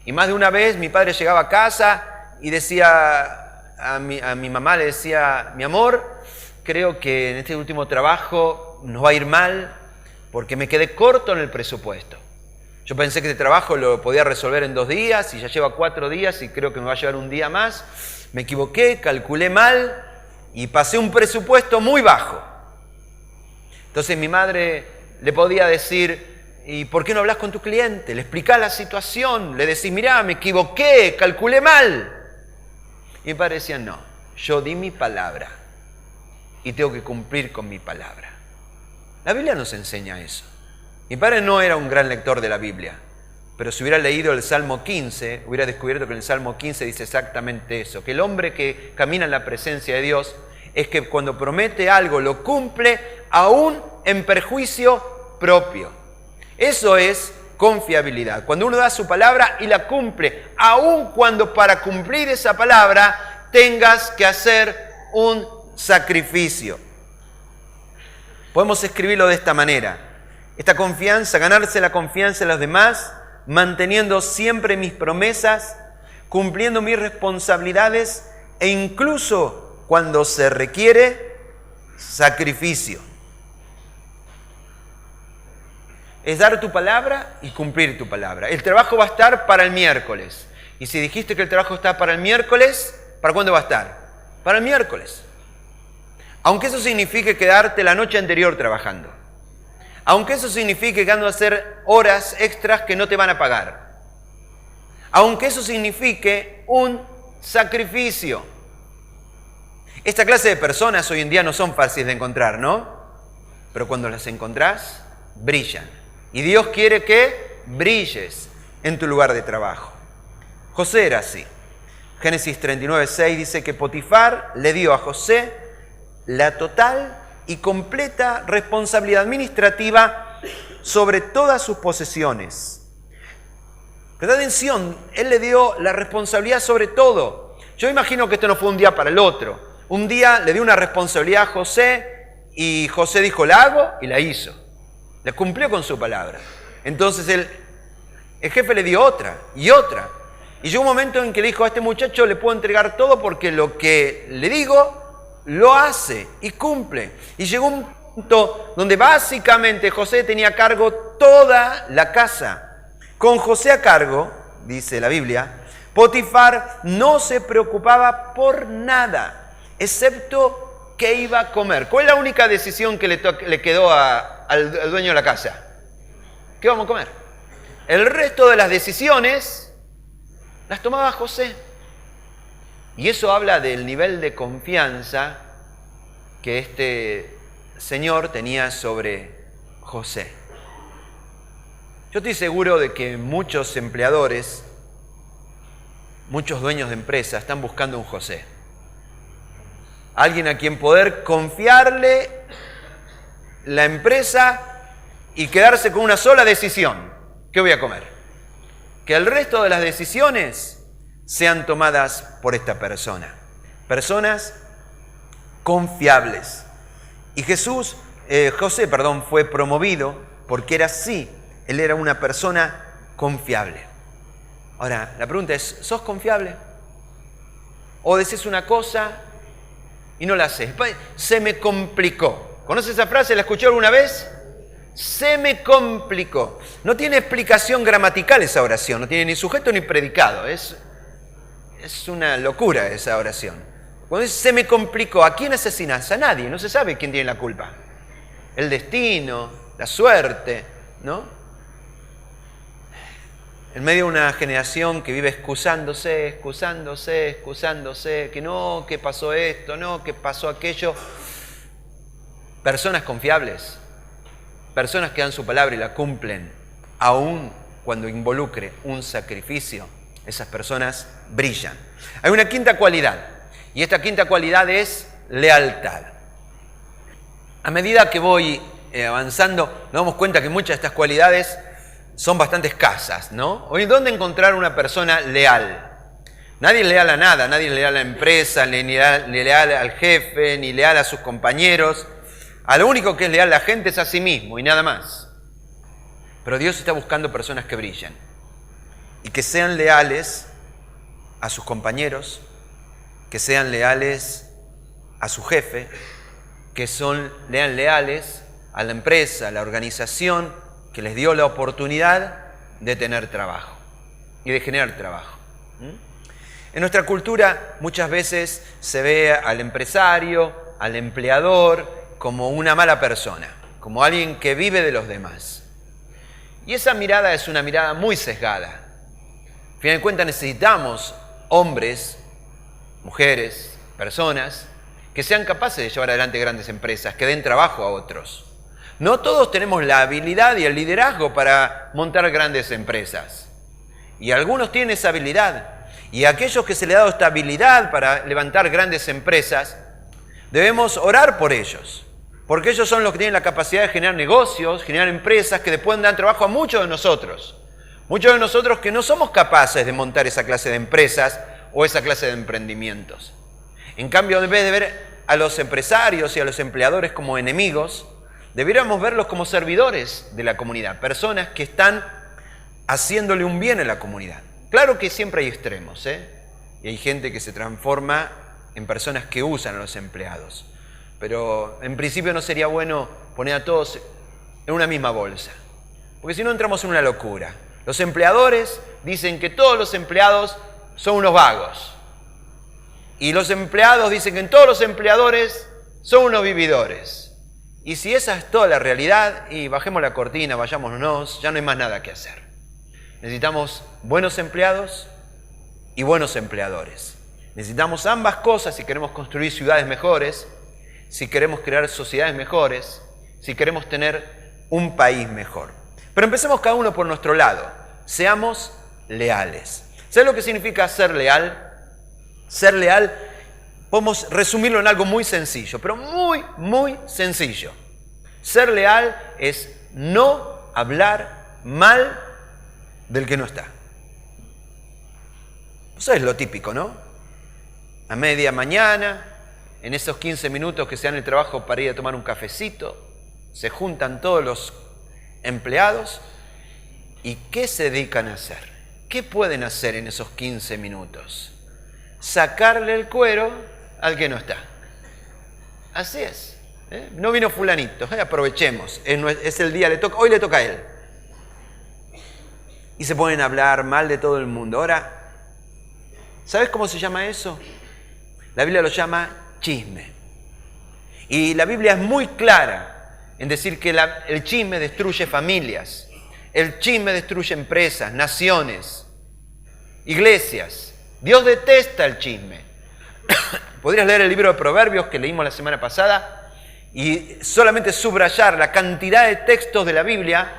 Y más de una vez mi padre llegaba a casa y decía a mi mamá, le decía, mi amor, creo que en este último trabajo nos va a ir mal porque me quedé corto en el presupuesto. Yo pensé que este trabajo lo podía resolver en 2 días y ya lleva 4 días y creo que me va a llevar un día más. Me equivoqué, calculé mal y pasé un presupuesto muy bajo. Entonces mi madre le podía decir, ¿y por qué no hablas con tu cliente? Le explicás la situación, le decís, mirá, me equivoqué, calculé mal. Y mi padre decía, no, yo di mi palabra y tengo que cumplir con mi palabra. La Biblia nos enseña eso. Mi padre no era un gran lector de la Biblia, pero si hubiera leído el Salmo 15, hubiera descubierto que en el Salmo 15 dice exactamente eso, que el hombre que camina en la presencia de Dios es que cuando promete algo lo cumple aún en perjuicio propio. Eso es confiabilidad. Cuando uno da su palabra y la cumple, aun cuando para cumplir esa palabra tengas que hacer un sacrificio. Podemos escribirlo de esta manera. Esta confianza, ganarse la confianza de los demás, manteniendo siempre mis promesas, cumpliendo mis responsabilidades e incluso cuando se requiere sacrificio. Es dar tu palabra y cumplir tu palabra. El trabajo va a estar para el miércoles. Y si dijiste que el trabajo está para el miércoles, ¿para cuándo va a estar? Para el miércoles. Aunque eso signifique quedarte la noche anterior trabajando. Aunque eso signifique que ando a hacer horas extras que no te van a pagar. Aunque eso signifique un sacrificio. Esta clase de personas hoy en día no son fáciles de encontrar, ¿no? Pero cuando las encontrás, brillan. Y Dios quiere que brilles en tu lugar de trabajo. José era así. Génesis 39:6 dice que Potifar le dio a José la total y completa responsabilidad administrativa sobre todas sus posesiones. Presta atención, él le dio la responsabilidad sobre todo. Yo imagino que esto no fue un día para el otro. Un día le dio una responsabilidad a José y José dijo, la hago, y la hizo. Le cumplió con su palabra. Entonces el jefe le dio otra y otra. Y llegó un momento en que le dijo, a este muchacho le puedo entregar todo porque lo que le digo lo hace y cumple. Y llegó un punto donde básicamente José tenía a cargo toda la casa. Con José a cargo, dice la Biblia, Potifar no se preocupaba por nada, excepto qué iba a comer. ¿Cuál es la única decisión que le quedó al dueño de la casa? ¿Qué vamos a comer? El resto de las decisiones las tomaba José. Y eso habla del nivel de confianza que este señor tenía sobre José. Yo estoy seguro de que muchos empleadores, muchos dueños de empresas están buscando un José. Alguien a quien poder confiarle la empresa y quedarse con una sola decisión. ¿Qué voy a comer? Que el resto de las decisiones sean tomadas por esta persona. Personas confiables. Y José fue promovido porque era así. Él era una persona confiable. Ahora, la pregunta es, ¿sos confiable? ¿O decís una cosa y no la haces? Se me complicó. ¿Conoces esa frase? ¿La escuchó alguna vez? Se me complicó. No tiene explicación gramatical esa oración. No tiene ni sujeto ni predicado. Es una locura esa oración. Cuando dice se me complicó, ¿a quién asesinas? A nadie, no se sabe quién tiene la culpa. El destino, la suerte, ¿no? en medio de una generación que vive excusándose, que no, que pasó esto, no, que pasó aquello. Personas confiables, personas que dan su palabra y la cumplen, aun cuando involucre un sacrificio, esas personas brillan. Hay una quinta cualidad, y esta quinta cualidad es lealtad. A medida que voy avanzando, nos damos cuenta que muchas de estas cualidades son bastante escasas, ¿no? Hoy, ¿dónde encontrar una persona leal? Nadie es leal a nada, nadie es leal a la empresa, ni leal al jefe, ni leal a sus compañeros. A lo único que es leal la gente es a sí mismo y nada más. Pero Dios está buscando personas que brillen y que sean leales a sus compañeros, que sean leales a su jefe, que sean leales a la empresa, a la organización que les dio la oportunidad de tener trabajo y de generar trabajo. En nuestra cultura muchas veces se ve al empresario, al empleador, como una mala persona, como alguien que vive de los demás. Y esa mirada es una mirada muy sesgada. Al final de cuentas necesitamos hombres, mujeres, personas que sean capaces de llevar adelante grandes empresas, que den trabajo a otros. No todos tenemos la habilidad y el liderazgo para montar grandes empresas. Y algunos tienen esa habilidad. Y a aquellos que se les ha dado esta habilidad para levantar grandes empresas, debemos orar por ellos. Porque ellos son los que tienen la capacidad de generar negocios, generar empresas que después dan trabajo a muchos de nosotros. Muchos de nosotros que no somos capaces de montar esa clase de empresas o esa clase de emprendimientos. En cambio, en vez de ver a los empresarios y a los empleadores como enemigos, debiéramos verlos como servidores de la comunidad, personas que están haciéndole un bien a la comunidad. Claro que siempre hay extremos, y hay gente que se transforma en personas que usan a los empleados. Pero en principio no sería bueno poner a todos en una misma bolsa, porque si no entramos en una locura. Los empleadores dicen que todos los empleados son unos vagos, y los empleados dicen que todos los empleadores son unos vividores. Y si esa es toda la realidad, y bajemos la cortina, vayámonos, ya no hay más nada que hacer. Necesitamos buenos empleados y buenos empleadores. Necesitamos ambas cosas si queremos construir ciudades mejores, si queremos crear sociedades mejores, si queremos tener un país mejor. Pero empecemos cada uno por nuestro lado. Seamos leales. ¿Sabes lo que significa ser leal? Ser leal, podemos resumirlo en algo muy sencillo, pero muy, muy sencillo. Ser leal es no hablar mal del que no está. Eso es lo típico, ¿no? A media mañana, en esos 15 minutos que se dan el trabajo para ir a tomar un cafecito, se juntan todos los empleados y ¿qué se dedican a hacer? ¿Qué pueden hacer en esos 15 minutos? Sacarle el cuero al que no está. Así es. No vino fulanito, aprovechemos. Es el día, hoy le toca a él. Y se ponen a hablar mal de todo el mundo. Ahora, ¿sabes cómo se llama eso? La Biblia lo llama chisme. Y la Biblia es muy clara en decir que el chisme destruye familias. El chisme destruye empresas, naciones, iglesias. Dios detesta el chisme. Podrías leer el libro de Proverbios que leímos la semana pasada y solamente subrayar la cantidad de textos de la Biblia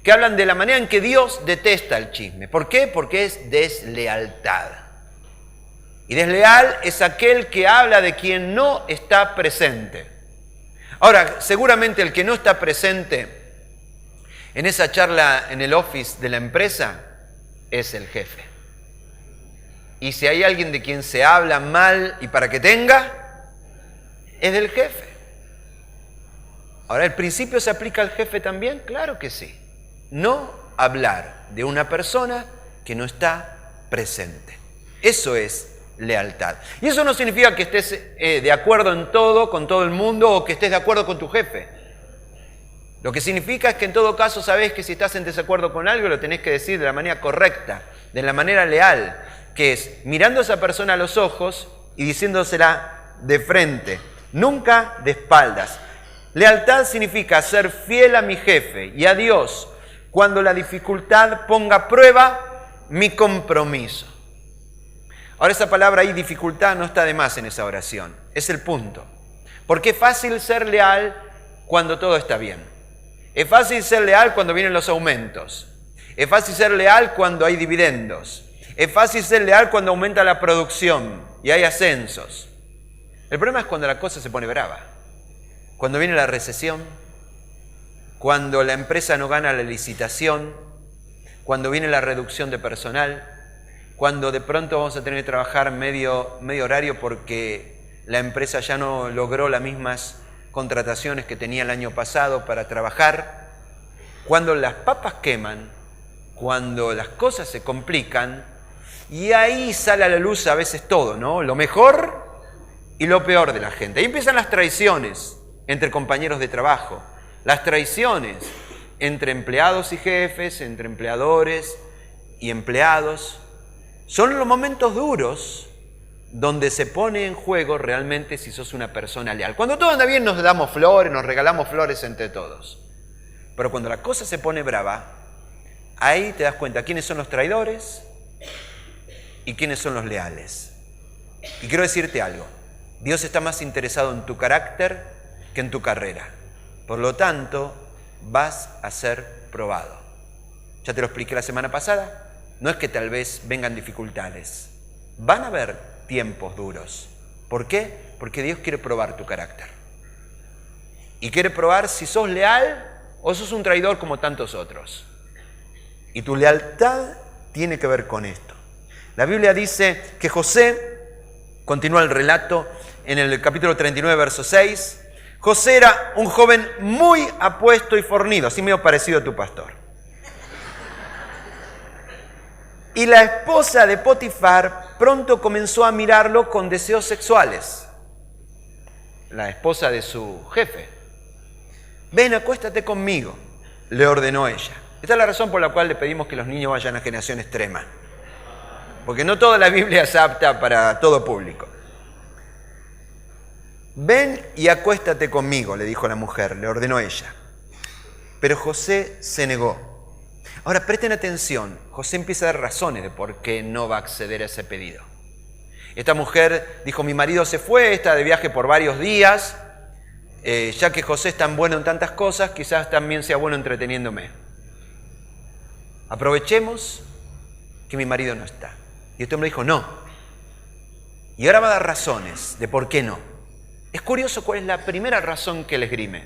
que hablan de la manera en que Dios detesta el chisme. ¿Por qué? Porque es deslealtad. Y desleal es aquel que habla de quien no está presente. Ahora, seguramente el que no está presente en esa charla en el office de la empresa es el jefe. Y si hay alguien de quien se habla mal y para que tenga, es del jefe. Ahora, ¿el principio se aplica al jefe también? Claro que sí. No hablar de una persona que no está presente. Eso es lealtad. Y eso no significa que estés de acuerdo en todo, con todo el mundo, o que estés de acuerdo con tu jefe. Lo que significa es que en todo caso sabés que si estás en desacuerdo con algo lo tenés que decir de la manera correcta, de la manera leal, que es mirando a esa persona a los ojos y diciéndosela de frente, nunca de espaldas. Lealtad significa ser fiel a mi jefe y a Dios cuando la dificultad ponga a prueba mi compromiso. Ahora esa palabra ahí, dificultad, no está de más en esa oración. Es el punto. Porque es fácil ser leal cuando todo está bien. Es fácil ser leal cuando vienen los aumentos. Es fácil ser leal cuando hay dividendos. Es fácil ser leal cuando aumenta la producción y hay ascensos. El problema es cuando la cosa se pone brava. Cuando viene la recesión, cuando la empresa no gana la licitación, cuando viene la reducción de personal, cuando de pronto vamos a tener que trabajar medio horario porque la empresa ya no logró las mismas contrataciones que tenía el año pasado para trabajar, cuando las papas queman, cuando las cosas se complican, y ahí sale a la luz a veces todo, ¿no? Lo mejor y lo peor de la gente. Ahí empiezan las traiciones entre compañeros de trabajo, las traiciones entre empleados y jefes, entre empleadores y empleados. Son los momentos duros donde se pone en juego realmente si sos una persona leal. Cuando todo anda bien nos damos flores, nos regalamos flores entre todos. Pero cuando la cosa se pone brava, ahí te das cuenta quiénes son los traidores y quiénes son los leales. Y quiero decirte algo, Dios está más interesado en tu carácter que en tu carrera. Por lo tanto, vas a ser probado. Ya te lo expliqué la semana pasada. No es que tal vez vengan dificultades. Van a haber tiempos duros. ¿Por qué? Porque Dios quiere probar tu carácter. Y quiere probar si sos leal o sos un traidor como tantos otros. Y tu lealtad tiene que ver con esto. La Biblia dice que José, continúa el relato en el capítulo 39, verso 6, José era un joven muy apuesto y fornido, así medio parecido a tu pastor. Y la esposa de Potifar pronto comenzó a mirarlo con deseos sexuales. La esposa de su jefe. Ven, acuéstate conmigo, le ordenó ella. Esta es la razón por la cual le pedimos que los niños vayan a Generación Extrema. Porque no toda la Biblia es apta para todo público. Ven y acuéstate conmigo, le dijo la mujer, le ordenó ella. Pero José se negó. Ahora presten atención, José empieza a dar razones de por qué no va a acceder a ese pedido. Esta mujer dijo, mi marido se fue, está de viaje por varios días, ya que José es tan bueno en tantas cosas, quizás también sea bueno entreteniéndome. Aprovechemos que mi marido no está. Y este hombre dijo, no. Y ahora va a dar razones de por qué no. Es curioso cuál es la primera razón que le esgrime.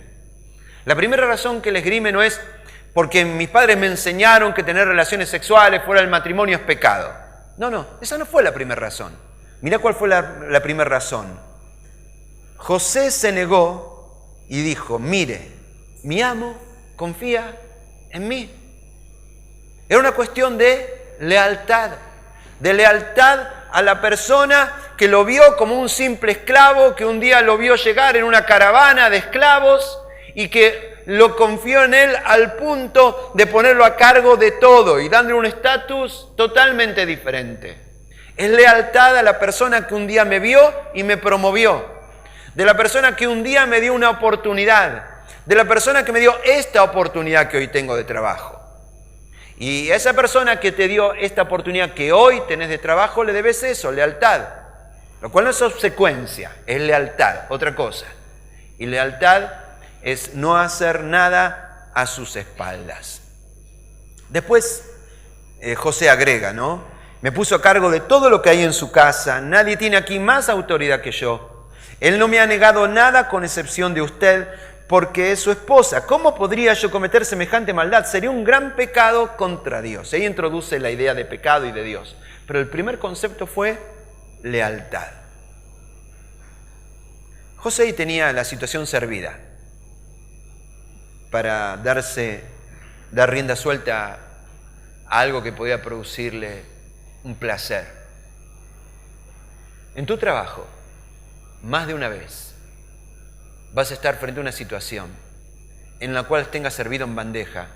La primera razón que le esgrime no es porque mis padres me enseñaron que tener relaciones sexuales fuera del matrimonio es pecado. No, esa no fue la primera razón. Mirá cuál fue la primera razón. José se negó y dijo, mire, mi amo confía en mí. Era una cuestión de lealtad a la persona que lo vio como un simple esclavo, que un día lo vio llegar en una caravana de esclavos y que lo confió en él al punto de ponerlo a cargo de todo y dándole un estatus totalmente diferente. Es lealtad a la persona que un día me vio y me promovió, de la persona que un día me dio una oportunidad, de la persona que me dio esta oportunidad que hoy tengo de trabajo. Y a esa persona que te dio esta oportunidad que hoy tenés de trabajo le debes eso, lealtad. Lo cual no es obsecuencia, es lealtad, otra cosa. Y lealtad es no hacer nada a sus espaldas. Después José agrega, ¿no? Me puso a cargo de todo lo que hay en su casa. Nadie tiene aquí más autoridad que yo. Él no me ha negado nada con excepción de usted, porque es su esposa. ¿Cómo podría yo cometer semejante maldad? Sería un gran pecado contra Dios. Ahí introduce la idea de pecado y de Dios. Pero el primer concepto fue lealtad. José tenía la situación servida para dar rienda suelta a algo que podía producirle un placer. En tu trabajo, más de una vez, vas a estar frente a una situación en la cual tengas servido en bandeja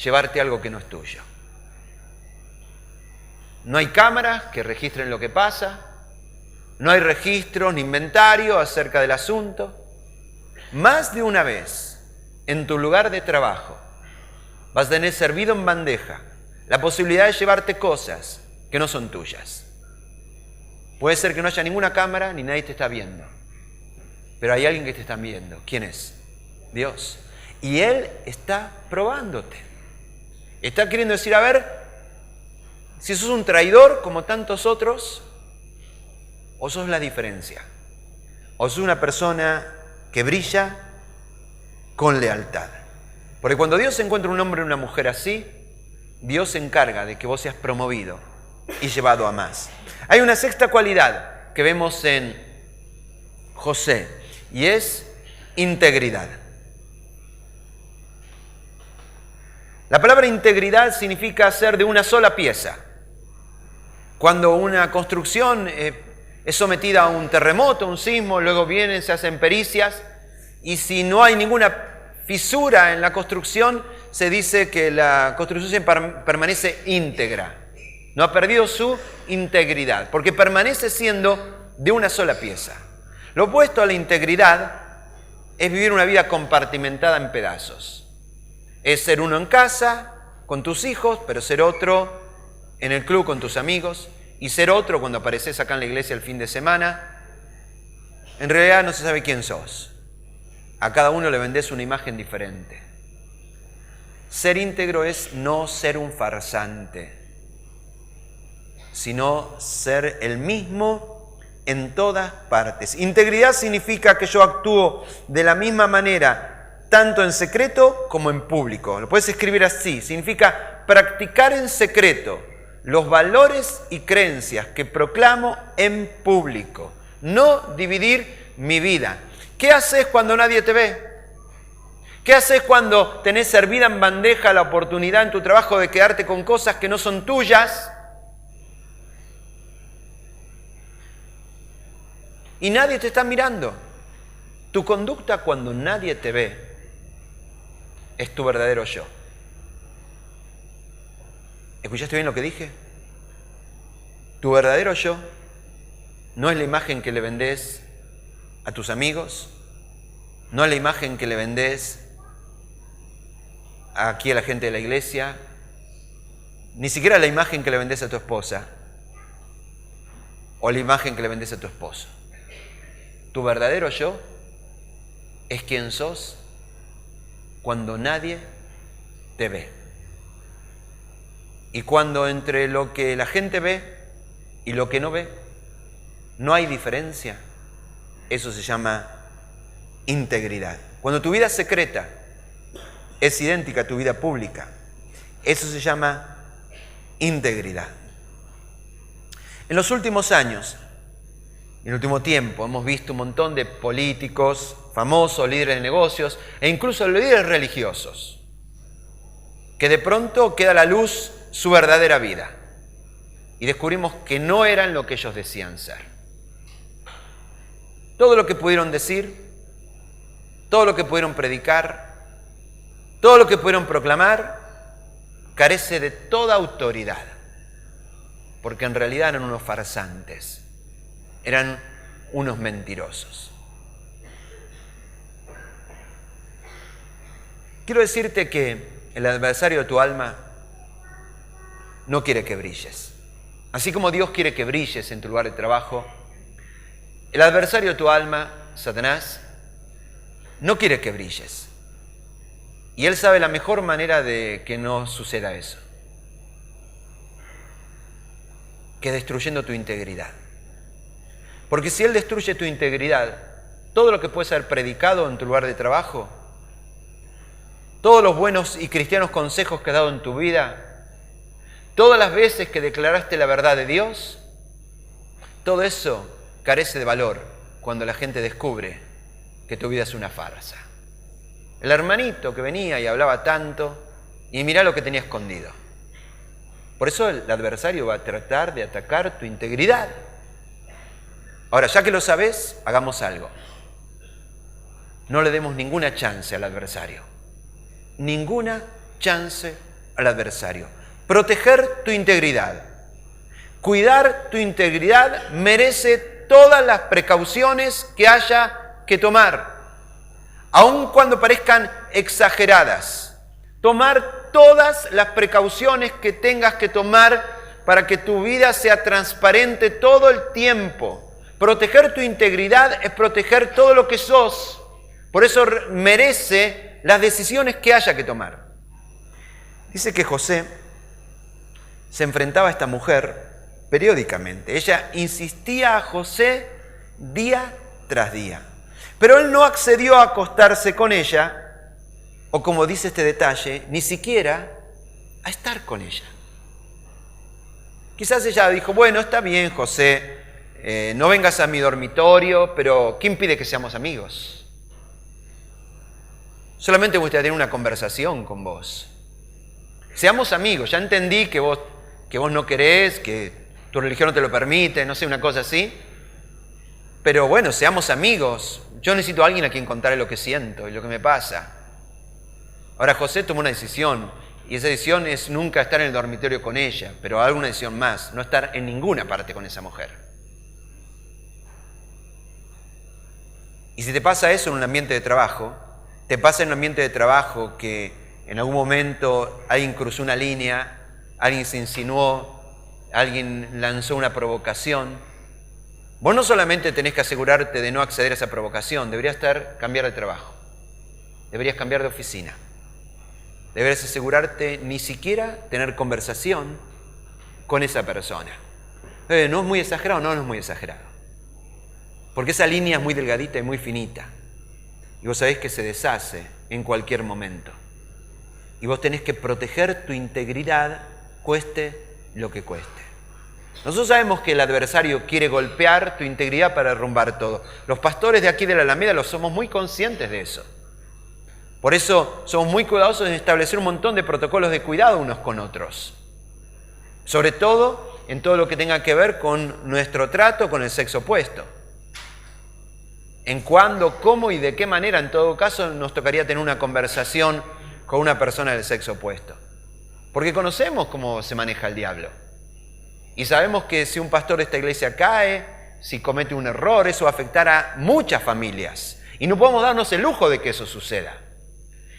llevarte algo que no es tuyo. No hay cámaras que registren lo que pasa, no hay registros ni inventario acerca del asunto. Más de una vez, en tu lugar de trabajo, vas a tener servido en bandeja la posibilidad de llevarte cosas que no son tuyas. Puede ser que no haya ninguna cámara ni nadie te está viendo, pero hay alguien que te está viendo. ¿Quién es? Dios. Y Él está probándote. Está queriendo decir, a ver, si sos un traidor como tantos otros, o sos la diferencia, o sos una persona que brilla con lealtad. Porque cuando Dios encuentra un hombre o una mujer así, Dios se encarga de que vos seas promovido y llevado a más. Hay una sexta cualidad que vemos en José y es integridad. La palabra integridad significa ser de una sola pieza. Cuando una construcción es sometida a un terremoto, un sismo, luego vienen, se hacen pericias, y si no hay ninguna fisura en la construcción, se dice que la construcción permanece íntegra. No ha perdido su integridad, porque permanece siendo de una sola pieza. Lo opuesto a la integridad es vivir una vida compartimentada en pedazos. Es ser uno en casa, con tus hijos, pero ser otro en el club con tus amigos, y ser otro cuando apareces acá en la iglesia el fin de semana. En realidad no se sabe quién sos. A cada uno le vendés una imagen diferente. Ser íntegro es no ser un farsante, sino ser el mismo en todas partes. Integridad significa que yo actúo de la misma manera, tanto en secreto como en público. Lo puedes escribir así. Significa practicar en secreto los valores y creencias que proclamo en público. No dividir mi vida. ¿Qué haces cuando nadie te ve? ¿Qué haces cuando tenés servida en bandeja la oportunidad en tu trabajo de quedarte con cosas que no son tuyas? Y nadie te está mirando. Tu conducta cuando nadie te ve es tu verdadero yo. ¿Escuchaste bien lo que dije? Tu verdadero yo no es la imagen que le vendés a tus amigos, no es la imagen que le vendés aquí a la gente de la iglesia, ni siquiera la imagen que le vendés a tu esposa o la imagen que le vendés a tu esposo. Tu verdadero yo es quien sos cuando nadie te ve. Y cuando entre lo que la gente ve y lo que no ve, no hay diferencia, eso se llama integridad. Cuando tu vida secreta es idéntica a tu vida pública, eso se llama integridad. En los últimos años, en el último tiempo, hemos visto un montón de políticos, famosos, líderes de negocios e incluso líderes religiosos, que de pronto queda a la luz su verdadera vida y descubrimos que no eran lo que ellos decían ser. Todo lo que pudieron decir, todo lo que pudieron predicar, todo lo que pudieron proclamar, carece de toda autoridad, porque en realidad eran unos farsantes, eran unos mentirosos. Quiero decirte que el adversario de tu alma no quiere que brilles. Así como Dios quiere que brilles en tu lugar de trabajo, el adversario de tu alma, Satanás, no quiere que brilles. Y él sabe la mejor manera de que no suceda eso, que destruyendo tu integridad. Porque si él destruye tu integridad, todo lo que puede ser predicado en tu lugar de trabajo, todos los buenos y cristianos consejos que has dado en tu vida, todas las veces que declaraste la verdad de Dios, todo eso carece de valor cuando la gente descubre que tu vida es una farsa. El hermanito que venía y hablaba tanto, y mirá lo que tenía escondido. Por eso el adversario va a tratar de atacar tu integridad. Ahora, ya que lo sabés, hagamos algo. No le demos ninguna chance al adversario. Ninguna chance al adversario. Proteger tu integridad. Cuidar tu integridad merece todas las precauciones que haya que tomar, aun cuando parezcan exageradas. Tomar todas las precauciones que tengas que tomar para que tu vida sea transparente todo el tiempo. Proteger tu integridad es proteger todo lo que sos. Por eso merece las decisiones que haya que tomar. Dice que José se enfrentaba a esta mujer periódicamente. Ella insistía a José día tras día. Pero él no accedió a acostarse con ella, o como dice este detalle, ni siquiera a estar con ella. Quizás ella dijo, bueno, está bien, José, no vengas a mi dormitorio, pero ¿qué impide que seamos amigos? Solamente me gustaría tener una conversación con vos. Seamos amigos, ya entendí que vos no querés, que tu religión no te lo permite, no sé, una cosa así. Pero bueno, seamos amigos. Yo necesito a alguien a quien contarle lo que siento y lo que me pasa. Ahora José tomó una decisión, y esa decisión es nunca estar en el dormitorio con ella, pero alguna decisión más, no estar en ninguna parte con esa mujer. Y si te pasa eso en un ambiente de trabajo, te pasa en un ambiente de trabajo que en algún momento alguien cruzó una línea, alguien se insinuó, alguien lanzó una provocación, vos no solamente tenés que asegurarte de no acceder a esa provocación, deberías cambiar de trabajo, deberías cambiar de oficina, deberías asegurarte ni siquiera tener conversación con esa persona. ¿No es muy exagerado? No, no es muy exagerado. Porque esa línea es muy delgadita y muy finita. Y vos sabés que se deshace en cualquier momento. Y vos tenés que proteger tu integridad, cueste lo que cueste. Nosotros sabemos que el adversario quiere golpear tu integridad para derrumbar todo. Los pastores de aquí de la Alameda los somos muy conscientes de eso. Por eso somos muy cuidadosos en establecer un montón de protocolos de cuidado unos con otros. Sobre todo en todo lo que tenga que ver con nuestro trato con el sexo opuesto. En cuándo, cómo y de qué manera, en todo caso, nos tocaría tener una conversación con una persona del sexo opuesto. Porque conocemos cómo se maneja el diablo. Y sabemos que si un pastor de esta iglesia cae, si comete un error, eso va a afectar a muchas familias. Y no podemos darnos el lujo de que eso suceda.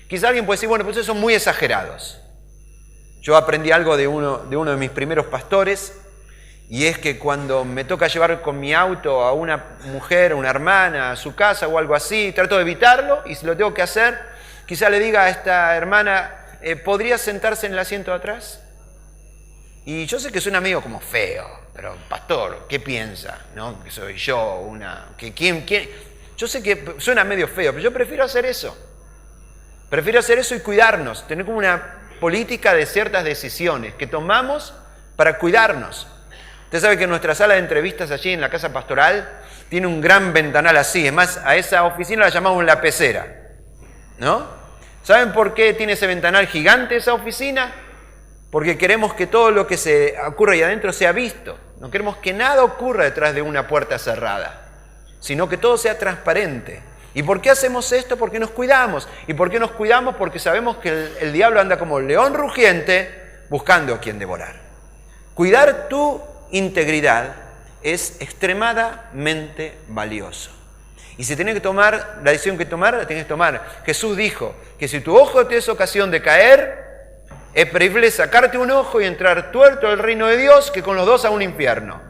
Quizá alguien puede decir, bueno, pues esos son muy exagerados. Yo aprendí algo de uno de mis primeros pastores, y es que cuando me toca llevar con mi auto a una mujer, a una hermana, a su casa o algo así, trato de evitarlo, y si lo tengo que hacer, quizá le diga a esta hermana, ¿podría sentarse en el asiento de atrás? Y yo sé que suena medio como feo, pero pastor, ¿qué piensa? ¿No? Que soy yo, ¿quién? Yo sé que suena medio feo, pero yo prefiero hacer eso. Prefiero hacer eso y cuidarnos, tener como una política de ciertas decisiones que tomamos para cuidarnos. Usted sabe que nuestra sala de entrevistas allí en la casa pastoral tiene un gran ventanal así. Es más, a esa oficina la llamamos la pecera, ¿no? ¿Saben por qué tiene ese ventanal gigante esa oficina? Porque queremos que todo lo que se ocurra ahí adentro sea visto. No queremos que nada ocurra detrás de una puerta cerrada, sino que todo sea transparente. ¿Y por qué hacemos esto? Porque nos cuidamos. ¿Y por qué nos cuidamos? Porque sabemos que el diablo anda como león rugiente buscando a quien devorar. Cuidar tu integridad es extremadamente valioso. Y si tienes que tomar la decisión que tomar, la tienes que tomar. Jesús dijo que si tu ojo te es ocasión de caer, es preferible sacarte un ojo y entrar tuerto al reino de Dios que con los dos a un infierno.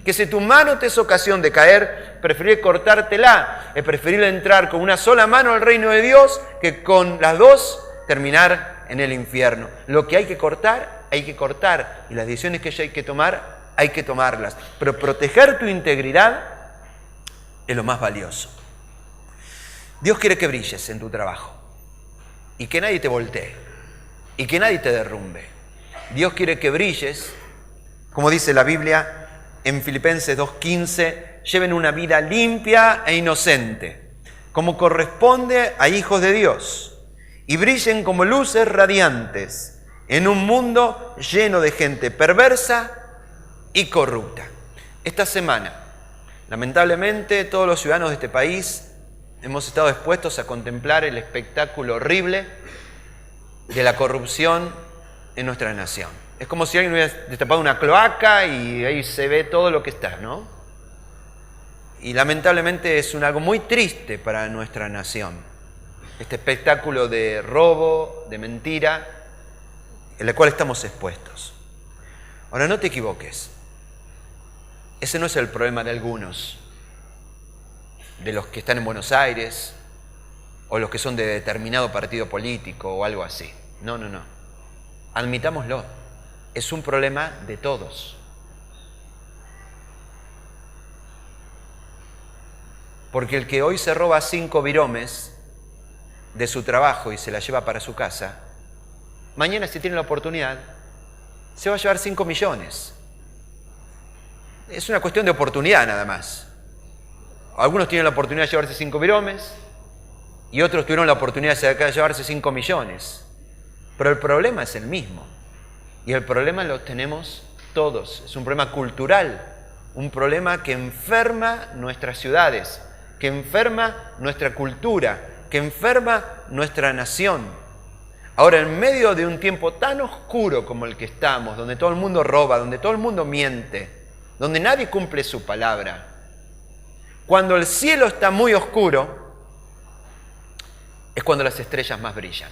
Que si tu mano te es ocasión de caer, preferible cortártela. Es preferible entrar con una sola mano al reino de Dios que con las dos terminar en el infierno. Lo que hay que cortar, hay que cortar. Y las decisiones que hay que tomar, hay que tomarlas. Pero proteger tu integridad es lo más valioso. Dios quiere que brilles en tu trabajo y que nadie te voltee y que nadie te derrumbe. Dios quiere que brilles, como dice la Biblia en Filipenses 2:15, lleven una vida limpia e inocente, como corresponde a hijos de Dios, y brillen como luces radiantes en un mundo lleno de gente perversa y corrupta. Esta semana, lamentablemente, todos los ciudadanos de este país hemos estado expuestos a contemplar el espectáculo horrible de la corrupción en nuestra nación. Es como si alguien hubiera destapado una cloaca y ahí se ve todo lo que está, ¿no? Y lamentablemente es algo muy triste para nuestra nación. Este espectáculo de robo, de mentira, en la cual estamos expuestos. Ahora, no te equivoques. Ese no es el problema de algunos, de los que están en Buenos Aires o los que son de determinado partido político o algo así. No. Admitámoslo. Es un problema de todos. Porque el que hoy se roba 5 viromes de su trabajo y se la lleva para su casa, mañana, si tiene la oportunidad, se va a llevar 5 millones. Es una cuestión de oportunidad nada más. Algunos tienen la oportunidad de llevarse 5 viromes y otros tuvieron la oportunidad de llevarse 5 millones. Pero el problema es el mismo. Y el problema lo tenemos todos. Es un problema cultural, un problema que enferma nuestras ciudades, que enferma nuestra cultura, que enferma nuestra nación. Ahora, en medio de un tiempo tan oscuro como el que estamos, donde todo el mundo roba, donde todo el mundo miente, donde nadie cumple su palabra, cuando el cielo está muy oscuro, es cuando las estrellas más brillan.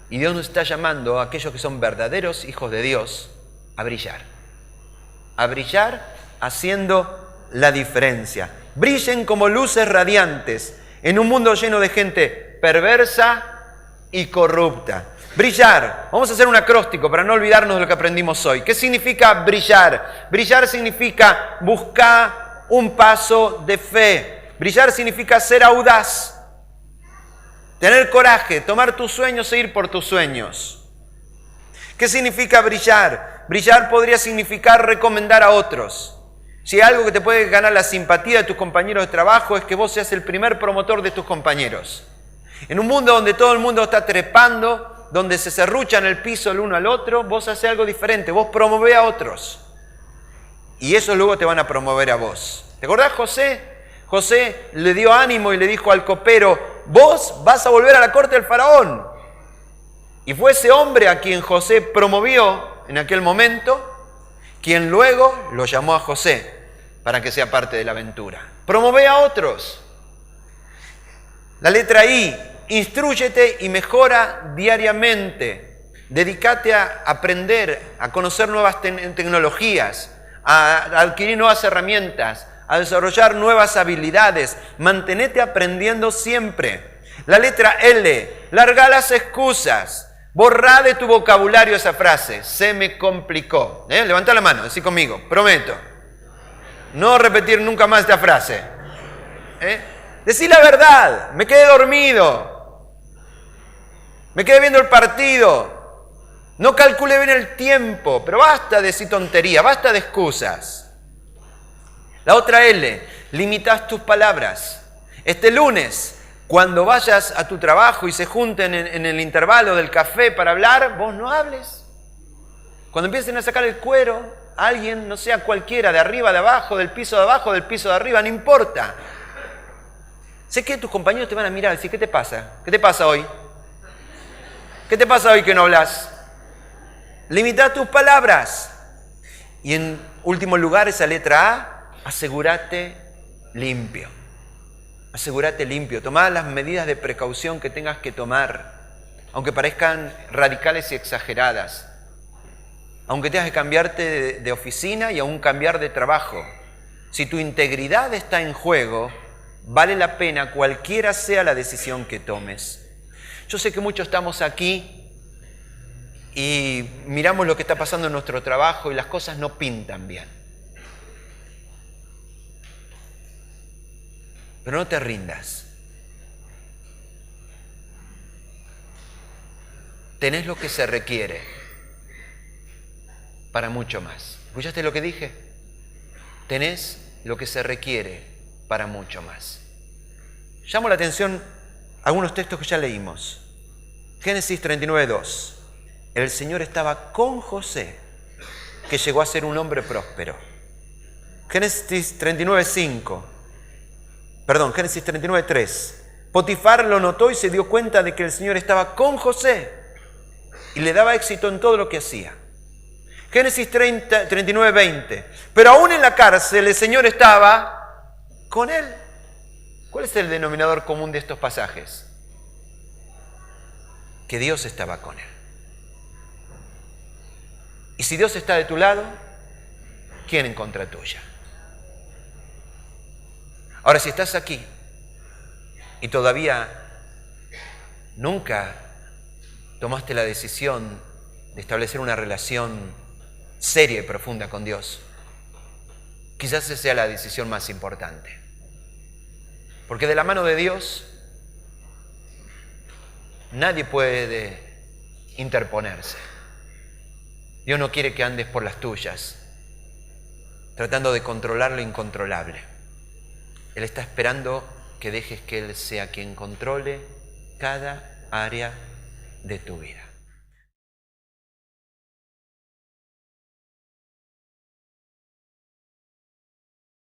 Y Dios nos está llamando a aquellos que son verdaderos hijos de Dios a brillar haciendo la diferencia. Brillen como luces radiantes en un mundo lleno de gente perversa y corrupta. Brillar. Vamos a hacer un acróstico para no olvidarnos de lo que aprendimos hoy. ¿Qué significa brillar? Brillar significa buscar un paso de fe. Brillar significa ser audaz. Tener coraje, tomar tus sueños e ir por tus sueños. ¿Qué significa brillar? Brillar podría significar recomendar a otros. Si hay algo que te puede ganar la simpatía de tus compañeros de trabajo es que vos seas el primer promotor de tus compañeros. En un mundo donde todo el mundo está trepando, donde se serruchan el piso el uno al otro, vos haces algo diferente, vos promovés a otros. Y esos luego te van a promover a vos. ¿Te acordás, José? José le dio ánimo y le dijo al copero, vos vas a volver a la corte del faraón. Y fue ese hombre a quien José promovió en aquel momento, quien luego lo llamó a José para que sea parte de la aventura. Promueve a otros. La letra I, instrúyete y mejora diariamente. Dedícate a aprender, a conocer nuevas tecnologías, a adquirir nuevas herramientas, a desarrollar nuevas habilidades. Mantenete aprendiendo siempre. La letra L, larga las excusas. Borrá de tu vocabulario esa frase, se me complicó. Levanta la mano, decí conmigo, prometo. No repetir nunca más esta frase. Decí la verdad, me quedé dormido. Me quedé viendo el partido. No calculé bien el tiempo, pero basta de decir tontería, basta de excusas. La otra L, limitas tus palabras. Este lunes, cuando vayas a tu trabajo y se junten en el intervalo del café para hablar, vos no hables. Cuando empiecen a sacar el cuero, alguien, no sea cualquiera, de arriba, de abajo, del piso de abajo, del piso de arriba, no importa. Sé que tus compañeros te van a mirar y decir, ¿qué te pasa? ¿Qué te pasa hoy? ¿Qué te pasa hoy que no hablas? Limita tus palabras. Y en último lugar, esa letra A, asegúrate limpio. Asegúrate limpio. Tomá las medidas de precaución que tengas que tomar, aunque parezcan radicales y exageradas. Aunque tengas que cambiarte de oficina y aún cambiar de trabajo. Si tu integridad está en juego, vale la pena cualquiera sea la decisión que tomes. Yo sé que muchos estamos aquí y miramos lo que está pasando en nuestro trabajo y las cosas no pintan bien. Pero no te rindas. Tenés lo que se requiere para mucho más. ¿Escuchaste lo que dije? Tenés lo que se requiere para mucho más. Llamo la atención a algunos textos que ya leímos. Génesis 39:2. El Señor estaba con José, que llegó a ser un hombre próspero. Génesis 39:5. Génesis 39:3. Potifar lo notó y se dio cuenta de que el Señor estaba con José y le daba éxito en todo lo que hacía. Génesis 39:20. Pero aún en la cárcel el Señor estaba con él. ¿Cuál es el denominador común de estos pasajes? Que Dios estaba con él. Y si Dios está de tu lado, ¿quién en contra tuya? Ahora, si estás aquí y todavía nunca tomaste la decisión de establecer una relación seria y profunda con Dios, quizás esa sea la decisión más importante. Porque de la mano de Dios nadie puede interponerse. Dios no quiere que andes por las tuyas, tratando de controlar lo incontrolable. Él está esperando que dejes que Él sea quien controle cada área de tu vida.